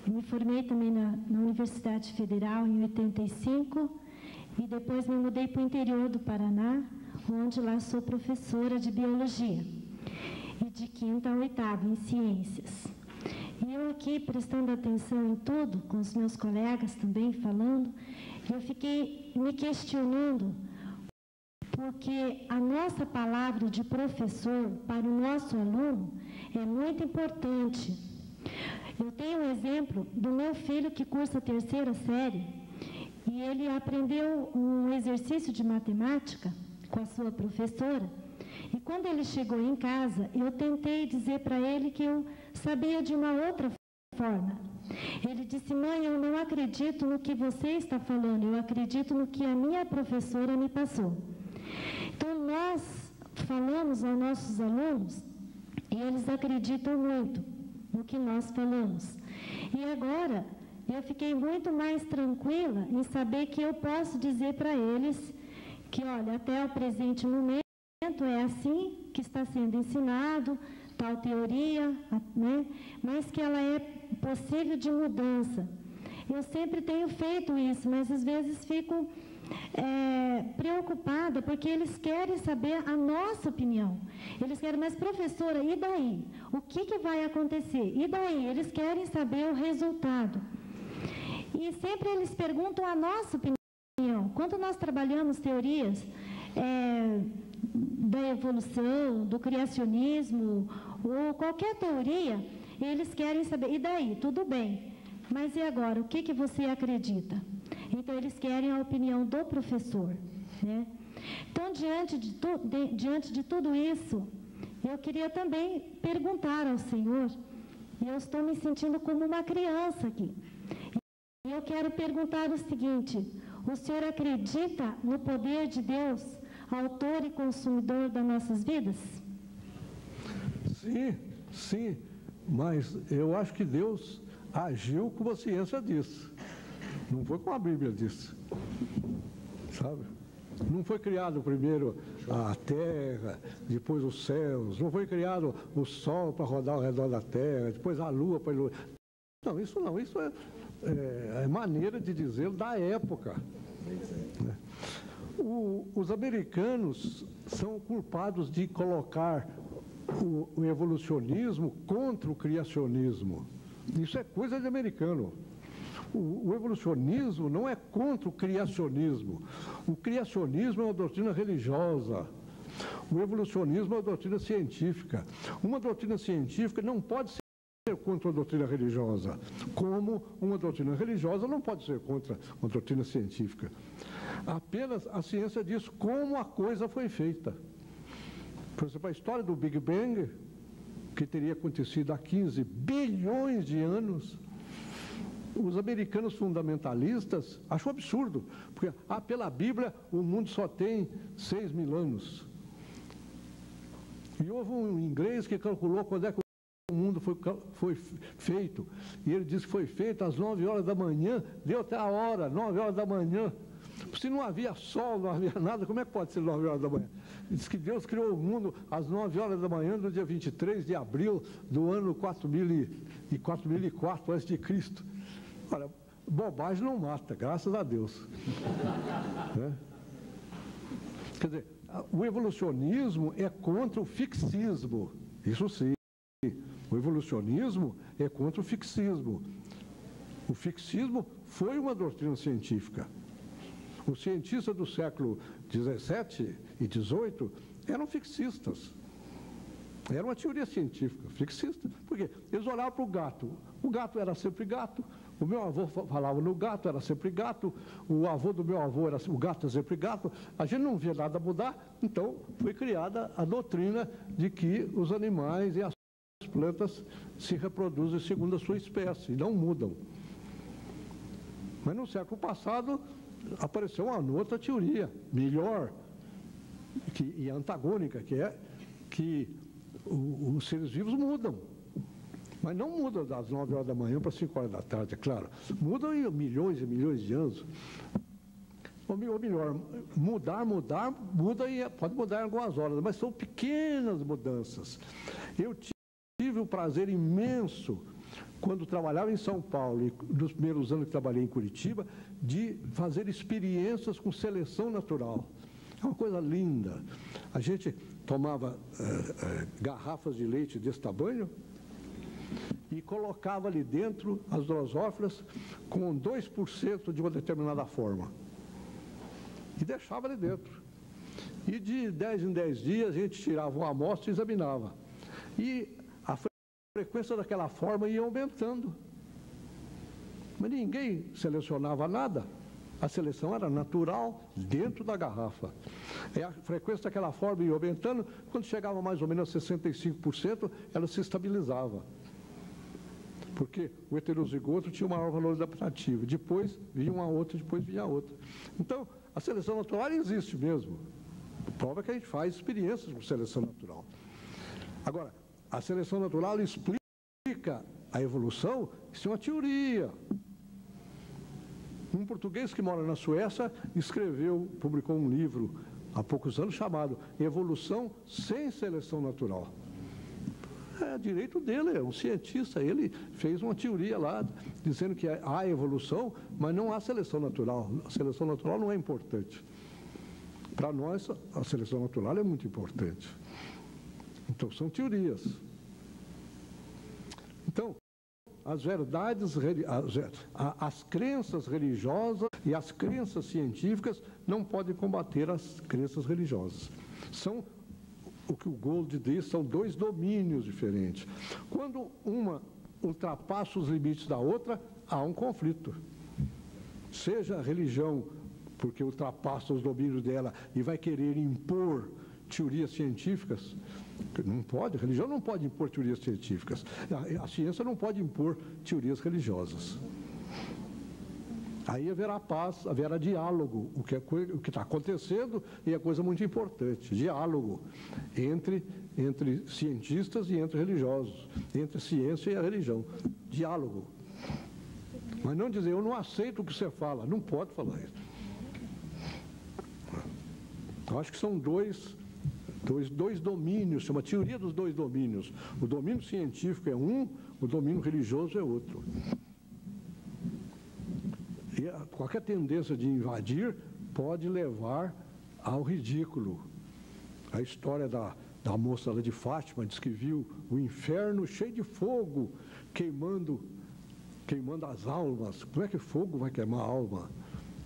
Eu me formei também na Universidade Federal em 85 e depois me mudei para o interior do Paraná, onde lá sou professora de biologia, e de 5ª a 8ª em ciências. E eu aqui prestando atenção em tudo, com os meus colegas também falando, eu fiquei me questionando, porque a nossa palavra de professor para o nosso aluno é muito importante. Eu tenho um exemplo do meu filho que cursa a 3ª série, e ele aprendeu um exercício de matemática com a sua professora, e quando ele chegou em casa, eu tentei dizer para ele que eu sabia de uma outra forma. Ele disse: mãe, eu não acredito no que você está falando, eu acredito no que a minha professora me passou. Então, nós falamos aos nossos alunos e eles acreditam muito no que nós falamos. E agora, eu fiquei muito mais tranquila em saber que eu posso dizer para eles que, olha, até o presente momento é assim que está sendo ensinado, tal teoria, né? Mas que ela é possível de mudança. Eu sempre tenho feito isso, mas às vezes fico preocupada, porque eles querem saber a nossa opinião. Eles querem, mas professora, e daí? O que vai acontecer? E daí? Eles querem saber o resultado. E sempre eles perguntam a nossa opinião. Quando nós trabalhamos teorias da evolução, do criacionismo, ou qualquer teoria, eles querem saber, e daí? Tudo bem, mas e agora? O que você acredita? Então, eles querem a opinião do professor, né? Então, diante de tudo isso, eu queria também perguntar ao Senhor, e eu estou me sentindo como uma criança aqui, e eu quero perguntar o seguinte: o Senhor acredita no poder de Deus, autor e consumidor das nossas vidas? Sim, sim, mas eu acho que Deus agiu como a ciência diz, não foi como a Bíblia diz, sabe? Não foi criado primeiro a terra, depois os céus, não foi criado o sol para rodar ao redor da terra, depois a lua para iluminar. Não, isso é maneira de dizer da época. Os americanos são culpados de colocar o evolucionismo contra o criacionismo. Isso é coisa de americano. O evolucionismo não é contra o criacionismo. O criacionismo é uma doutrina religiosa. O evolucionismo é uma doutrina científica. Uma doutrina científica não pode ser contra a doutrina religiosa, como uma doutrina religiosa não pode ser contra uma doutrina científica. Apenas a ciência diz como a coisa foi feita. Por exemplo, a história do Big Bang, que teria acontecido há 15 bilhões de anos, os americanos fundamentalistas acham absurdo, porque pela Bíblia o mundo só tem 6.000 anos. E houve um inglês que calculou quando é que o mundo foi feito, e ele disse que foi feito às 9 horas da manhã, deu até a hora, 9 horas da manhã. Se não havia sol, não havia nada, como é que pode ser 9 horas da manhã? Diz que Deus criou o mundo às 9 horas da manhã, no dia 23 de abril do ano 4004 a.C. Olha, bobagem não mata, graças a Deus. Né? Quer dizer, o evolucionismo é contra o fixismo, isso sim. O evolucionismo é contra o fixismo. O fixismo foi uma doutrina científica. Os cientistas do século XVII e XVIII eram fixistas. Era uma teoria científica, fixista. Por quê? Eles olhavam para o gato. O gato era sempre gato. O meu avô falava no gato, era sempre gato. O avô do meu avô, o gato era sempre gato. A gente não via nada mudar, então foi criada a doutrina de que os animais e as plantas se reproduzem segundo a sua espécie e não mudam. Mas no século passado apareceu uma outra teoria, melhor e antagônica, que é que os seres vivos mudam. Mas não mudam das 9 horas da manhã para 5 horas da tarde, é claro. Mudam em milhões e milhões de anos. Ou melhor, muda e pode mudar em algumas horas, mas são pequenas mudanças. Eu tive um prazer imenso, quando trabalhava em São Paulo e nos primeiros anos que trabalhei em Curitiba, de fazer experiências com seleção natural. É uma coisa linda. A gente tomava garrafas de leite desse tamanho e colocava ali dentro as drosófilas com 2% de uma determinada forma. E deixava ali dentro. E de 10 em 10 dias a gente tirava uma amostra e examinava. E a frequência daquela forma ia aumentando. Mas ninguém selecionava nada. A seleção era natural dentro da garrafa. A frequência daquela forma ia aumentando. Quando chegava mais ou menos a 65%, ela se estabilizava. Porque o heterozigoto tinha o maior valor adaptativo. Depois vinha uma outra, depois vinha outra. Então, a seleção natural existe mesmo. Prova que a gente faz experiências com seleção natural. Agora, a seleção natural explica a evolução, isso é uma teoria. Um português que mora na Suécia publicou um livro há poucos anos chamado Evolução sem Seleção Natural. É direito dele, é um cientista, ele fez uma teoria lá dizendo que há evolução, mas não há seleção natural. A seleção natural não é importante. Para nós, a seleção natural é muito importante. Então, são teorias. Então, as verdades, as crenças religiosas e as crenças científicas não podem combater as crenças religiosas. São, o que o Gould diz, são dois domínios diferentes. Quando uma ultrapassa os limites da outra, há um conflito. Seja a religião, porque ultrapassa os domínios dela e vai querer impor teorias científicas, não pode, a religião não pode impor teorias científicas, a ciência não pode impor teorias religiosas. Aí haverá paz, haverá diálogo, o que está acontecendo e é coisa muito importante, diálogo entre cientistas e entre religiosos, entre ciência e a religião, diálogo. Mas não dizer, eu não aceito o que você fala, não pode falar isso. Eu acho que são dois domínios, chama teoria dos dois domínios. O domínio científico é um, o domínio religioso é outro. E qualquer tendência de invadir pode levar ao ridículo. A história da moça lá de Fátima diz que viu o inferno cheio de fogo, queimando as almas. Como é que fogo vai queimar a alma?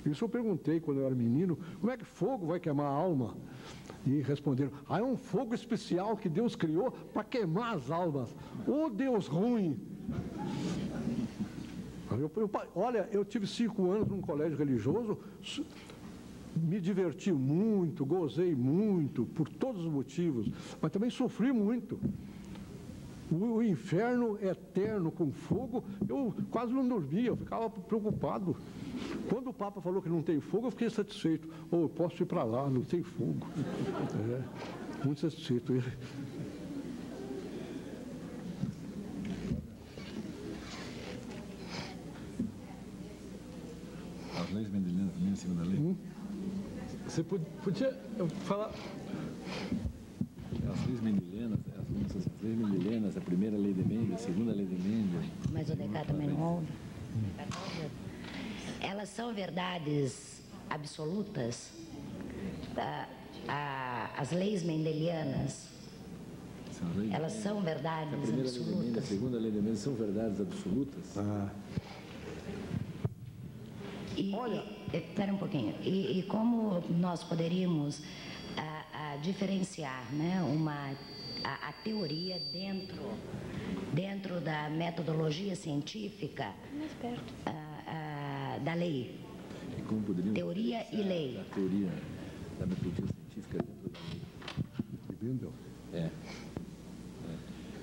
Isso eu perguntei quando eu era menino, como é que fogo vai queimar a alma? E responderam, é um fogo especial que Deus criou para queimar as almas. Ô Deus ruim! Olha, eu tive 5 anos num colégio religioso, me diverti muito, gozei muito, por todos os motivos, mas também sofri muito. O inferno eterno com fogo, eu quase não dormia, eu ficava preocupado. Quando o Papa falou que não tem fogo, eu fiquei satisfeito. Eu posso ir para lá, não tem fogo. Muito satisfeito. As leis mendelianas também, a segunda lei? Você podia falar... As leis mendelianas, a primeira lei de Mendel, a segunda lei de Mendel. Mas o decado também não ouve. Elas são verdades absolutas? As leis mendelianas, elas são verdades absolutas? A primeira lei de Mendel, a segunda lei de Mendel são verdades absolutas? Espera um pouquinho. E como nós poderíamos diferenciar, né, a teoria dentro da metodologia científica da lei? E como poderíamos teoria e lei. A teoria da metodologia científica dentro da lei. De Mendel?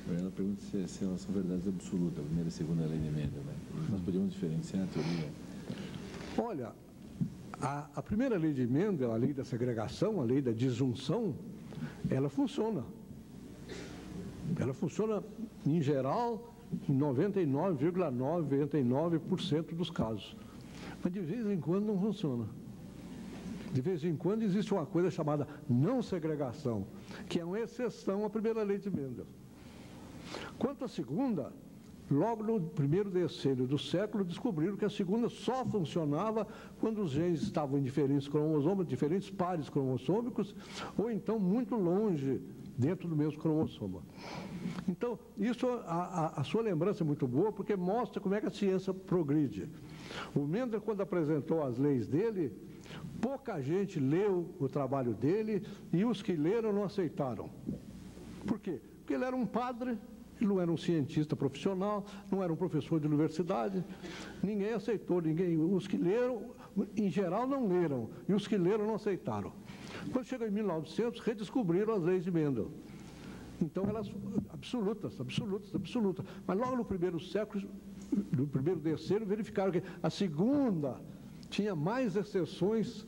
Ela pergunta se elas são verdades absolutas, a primeira e a segunda lei de Mendel. Né? Nós podemos diferenciar a teoria? Olha, a primeira lei de Mendel, a lei da segregação, a lei da disjunção, ela funciona. Ela funciona, em geral, em 99,99% dos casos. Mas de vez em quando não funciona. De vez em quando existe uma coisa chamada não segregação, que é uma exceção à primeira lei de Mendel. Quanto à segunda, logo no primeiro decênio do século, descobriram que a segunda só funcionava quando os genes estavam em diferentes cromossomas, diferentes pares cromossômicos, ou então muito longe dentro do mesmo cromossoma. Então, isso, a sua lembrança é muito boa, porque mostra como é que a ciência progride. O Mendel, quando apresentou as leis dele, pouca gente leu o trabalho dele, e os que leram não aceitaram. Por quê? Porque ele era um padre, ele não era um cientista profissional, não era um professor de universidade, ninguém aceitou, os que leram, em geral, não leram, e os que leram não aceitaram. Quando chegou em 1900, redescobriram as leis de Mendel. Então, elas absolutas. Mas logo no primeiro século, no primeiro decênio, verificaram que a segunda tinha mais exceções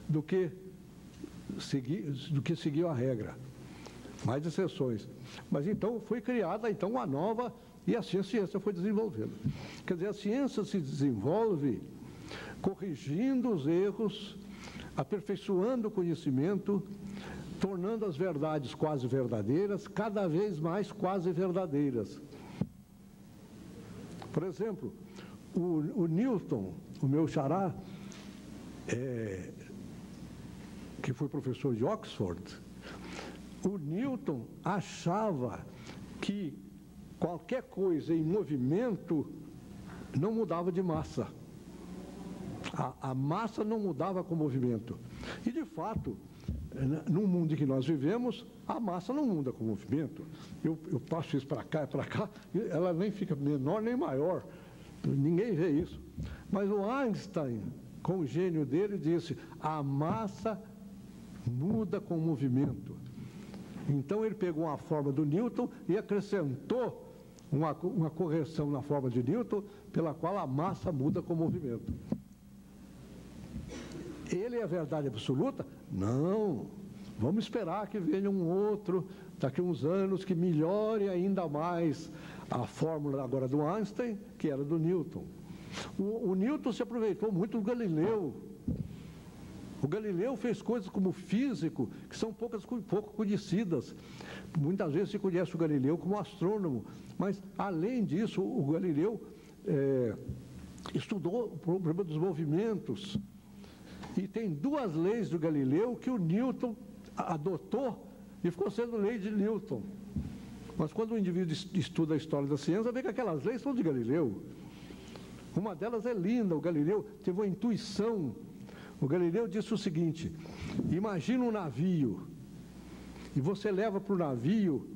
do que seguiu a regra. Mais exceções. Mas então foi criada uma nova, e assim a ciência foi desenvolvendo. Quer dizer, a ciência se desenvolve corrigindo os erros, aperfeiçoando o conhecimento, tornando as verdades quase verdadeiras, cada vez mais quase verdadeiras. Por exemplo, o Newton, o meu xará, que foi professor de Oxford, o Newton achava que qualquer coisa em movimento não mudava de massa. A massa não mudava com o movimento. E, de fato, no mundo em que nós vivemos, a massa não muda com o movimento. Eu passo isso para cá, ela nem fica menor nem maior. Ninguém vê isso. Mas o Einstein, com o gênio dele, disse: a massa muda com o movimento. Então, ele pegou uma forma do Newton e acrescentou uma correção na forma de Newton, pela qual a massa muda com o movimento. Ele é a verdade absoluta? Não. Vamos esperar que venha um outro, daqui a uns anos, que melhore ainda mais a fórmula agora do Einstein, que era do Newton. O Newton se aproveitou muito do Galileu. O Galileu fez coisas como físico que são pouco conhecidas. Muitas vezes se conhece o Galileu como astrônomo, mas, além disso, o Galileu estudou o problema dos movimentos. E tem duas leis do Galileu que o Newton adotou e ficou sendo lei de Newton. Mas quando o indivíduo estuda a história da ciência, vê que aquelas leis são de Galileu. Uma delas é linda. O Galileu teve uma intuição. O Galileu disse o seguinte: imagina um navio, e você leva para o navio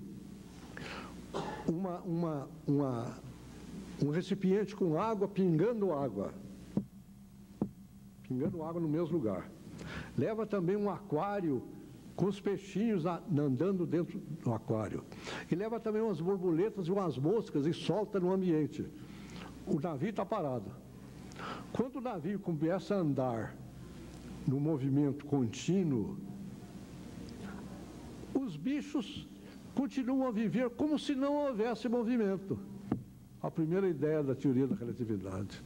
um recipiente com água, pingando água no mesmo lugar. Leva também um aquário com os peixinhos andando dentro do aquário. E leva também umas borboletas e umas moscas e solta no ambiente. O navio está parado. Quando o navio começa a andar no movimento contínuo, os bichos continuam a viver como se não houvesse movimento. A primeira ideia da teoria da relatividade.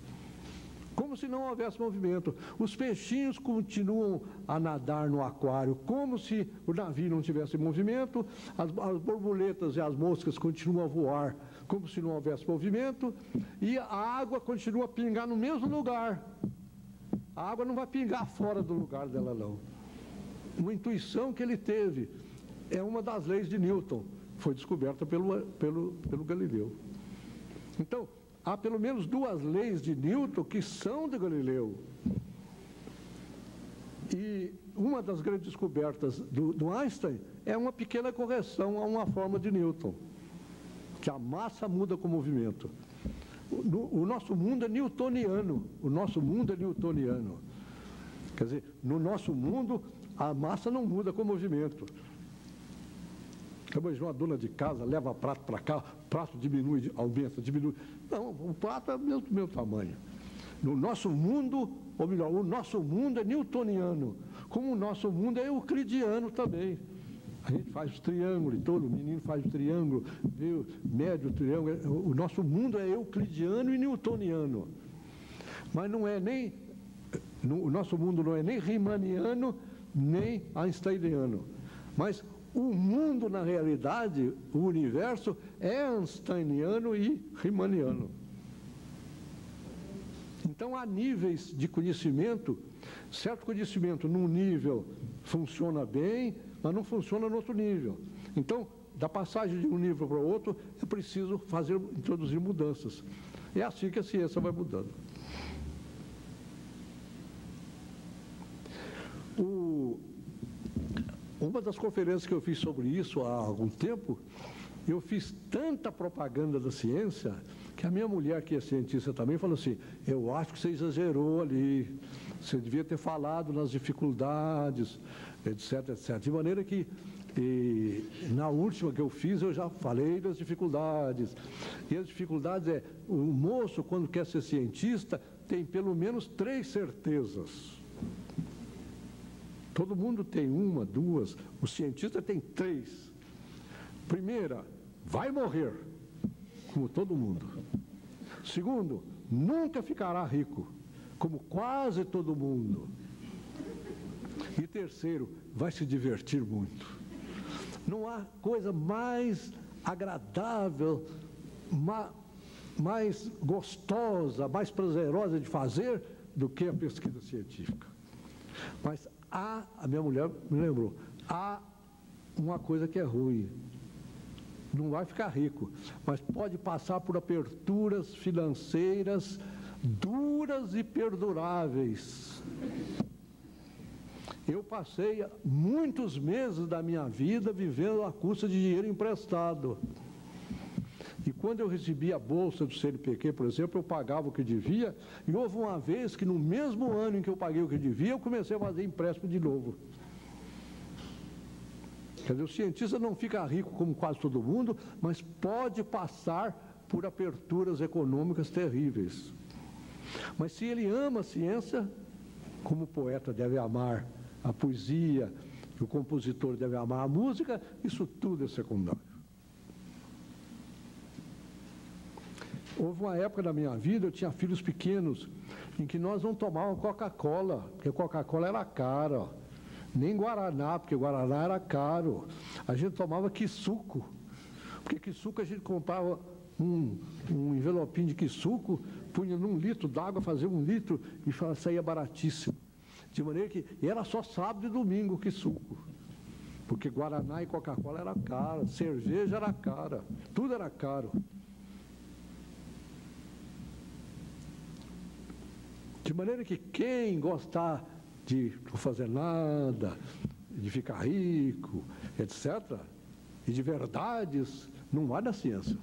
Como se não houvesse movimento. Os peixinhos continuam a nadar no aquário, como se o navio não tivesse movimento. As borboletas e as moscas continuam a voar, como se não houvesse movimento. E a água continua a pingar no mesmo lugar. A água não vai pingar fora do lugar dela, não. Uma intuição que ele teve. É uma das leis de Newton. Foi descoberta pelo Galileu. Então, há pelo menos duas leis de Newton que são de Galileu. E uma das grandes descobertas do Einstein é uma pequena correção a uma forma de Newton, que a massa muda com o movimento. O nosso mundo é newtoniano. O nosso mundo é newtoniano. Quer dizer, no nosso mundo, a massa não muda com o movimento. Uma dona de casa leva prato para cá, o prato diminui, aumenta, diminui. Não, o prato é do meu tamanho. No nosso mundo, ou melhor, o nosso mundo é newtoniano, como o nosso mundo é euclidiano também. A gente faz o triângulo e todo, o menino faz o triângulo, médio, triângulo. O nosso mundo é euclidiano e newtoniano. Mas não é nem, o nosso mundo não é nem riemanniano, nem einsteiniano. Mas o mundo, na realidade, o universo, é einsteiniano e riemanniano. Então, há níveis de conhecimento. Certo conhecimento num nível funciona bem, mas não funciona no outro nível. Então, da passagem de um nível para o outro, é preciso introduzir mudanças. É assim que a ciência vai mudando. Uma das conferências que eu fiz sobre isso há algum tempo, eu fiz tanta propaganda da ciência, que a minha mulher, que é cientista também, falou assim: eu acho que você exagerou ali, você devia ter falado nas dificuldades, etc, etc. De maneira que, na última que eu fiz, eu já falei das dificuldades. E as dificuldades é, o moço, quando quer ser cientista, tem pelo menos 3 certezas. Todo mundo tem 1, 2, o cientista tem 3. Primeira, vai morrer, como todo mundo. Segundo, nunca ficará rico, como quase todo mundo. E terceiro, vai se divertir muito. Não há coisa mais agradável, mais gostosa, mais prazerosa de fazer do que a pesquisa científica. Mas a minha mulher me lembrou, há uma coisa que é ruim. Não vai ficar rico, mas pode passar por aperturas financeiras duras e perduráveis. Eu passei muitos meses da minha vida vivendo à custa de dinheiro emprestado. E quando eu recebi a bolsa do CNPq, por exemplo, eu pagava o que devia, e houve uma vez que no mesmo ano em que eu paguei o que devia, eu comecei a fazer empréstimo de novo. Quer dizer, o cientista não fica rico como quase todo mundo, mas pode passar por aperturas econômicas terríveis. Mas se ele ama a ciência, como o poeta deve amar a poesia, o compositor deve amar a música, isso tudo é secundário. Houve uma época da minha vida, eu tinha filhos pequenos, em que nós não tomávamos Coca-Cola, porque Coca-Cola era cara, nem Guaraná, porque Guaraná era caro. A gente tomava Quissuco, porque Quissuco a gente comprava um envelopinho de Quissuco, punha num litro d'água, fazia 1 litro e saía baratíssimo. De maneira que era só sábado e domingo Quissuco, porque Guaraná e Coca-Cola era caro, cerveja era cara, tudo era caro. De maneira que quem gostar de não fazer nada, de ficar rico, etc., e de verdades, não vai na ciência.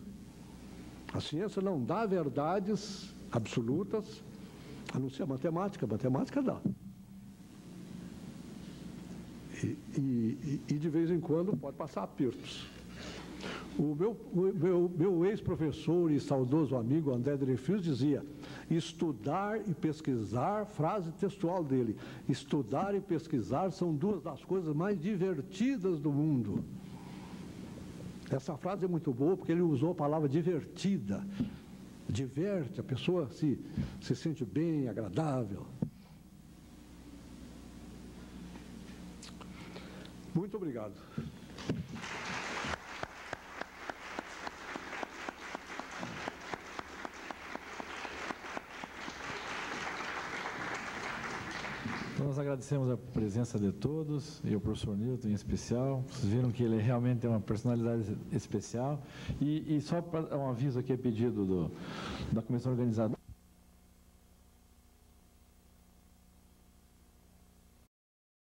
A ciência não dá verdades absolutas, a não ser a matemática. A matemática dá. E de vez em quando pode passar apertos. O meu ex-professor e saudoso amigo André Dreyfus dizia: estudar e pesquisar, frase textual dele, estudar e pesquisar são 2 das coisas mais divertidas do mundo. Essa frase é muito boa porque ele usou a palavra divertida. Diverte, a pessoa se sente bem, agradável. Muito obrigado. Nós agradecemos a presença de todos, e o professor Newton em especial. Vocês viram que ele realmente tem uma personalidade especial. E só para um aviso aqui a pedido da comissão organizadora.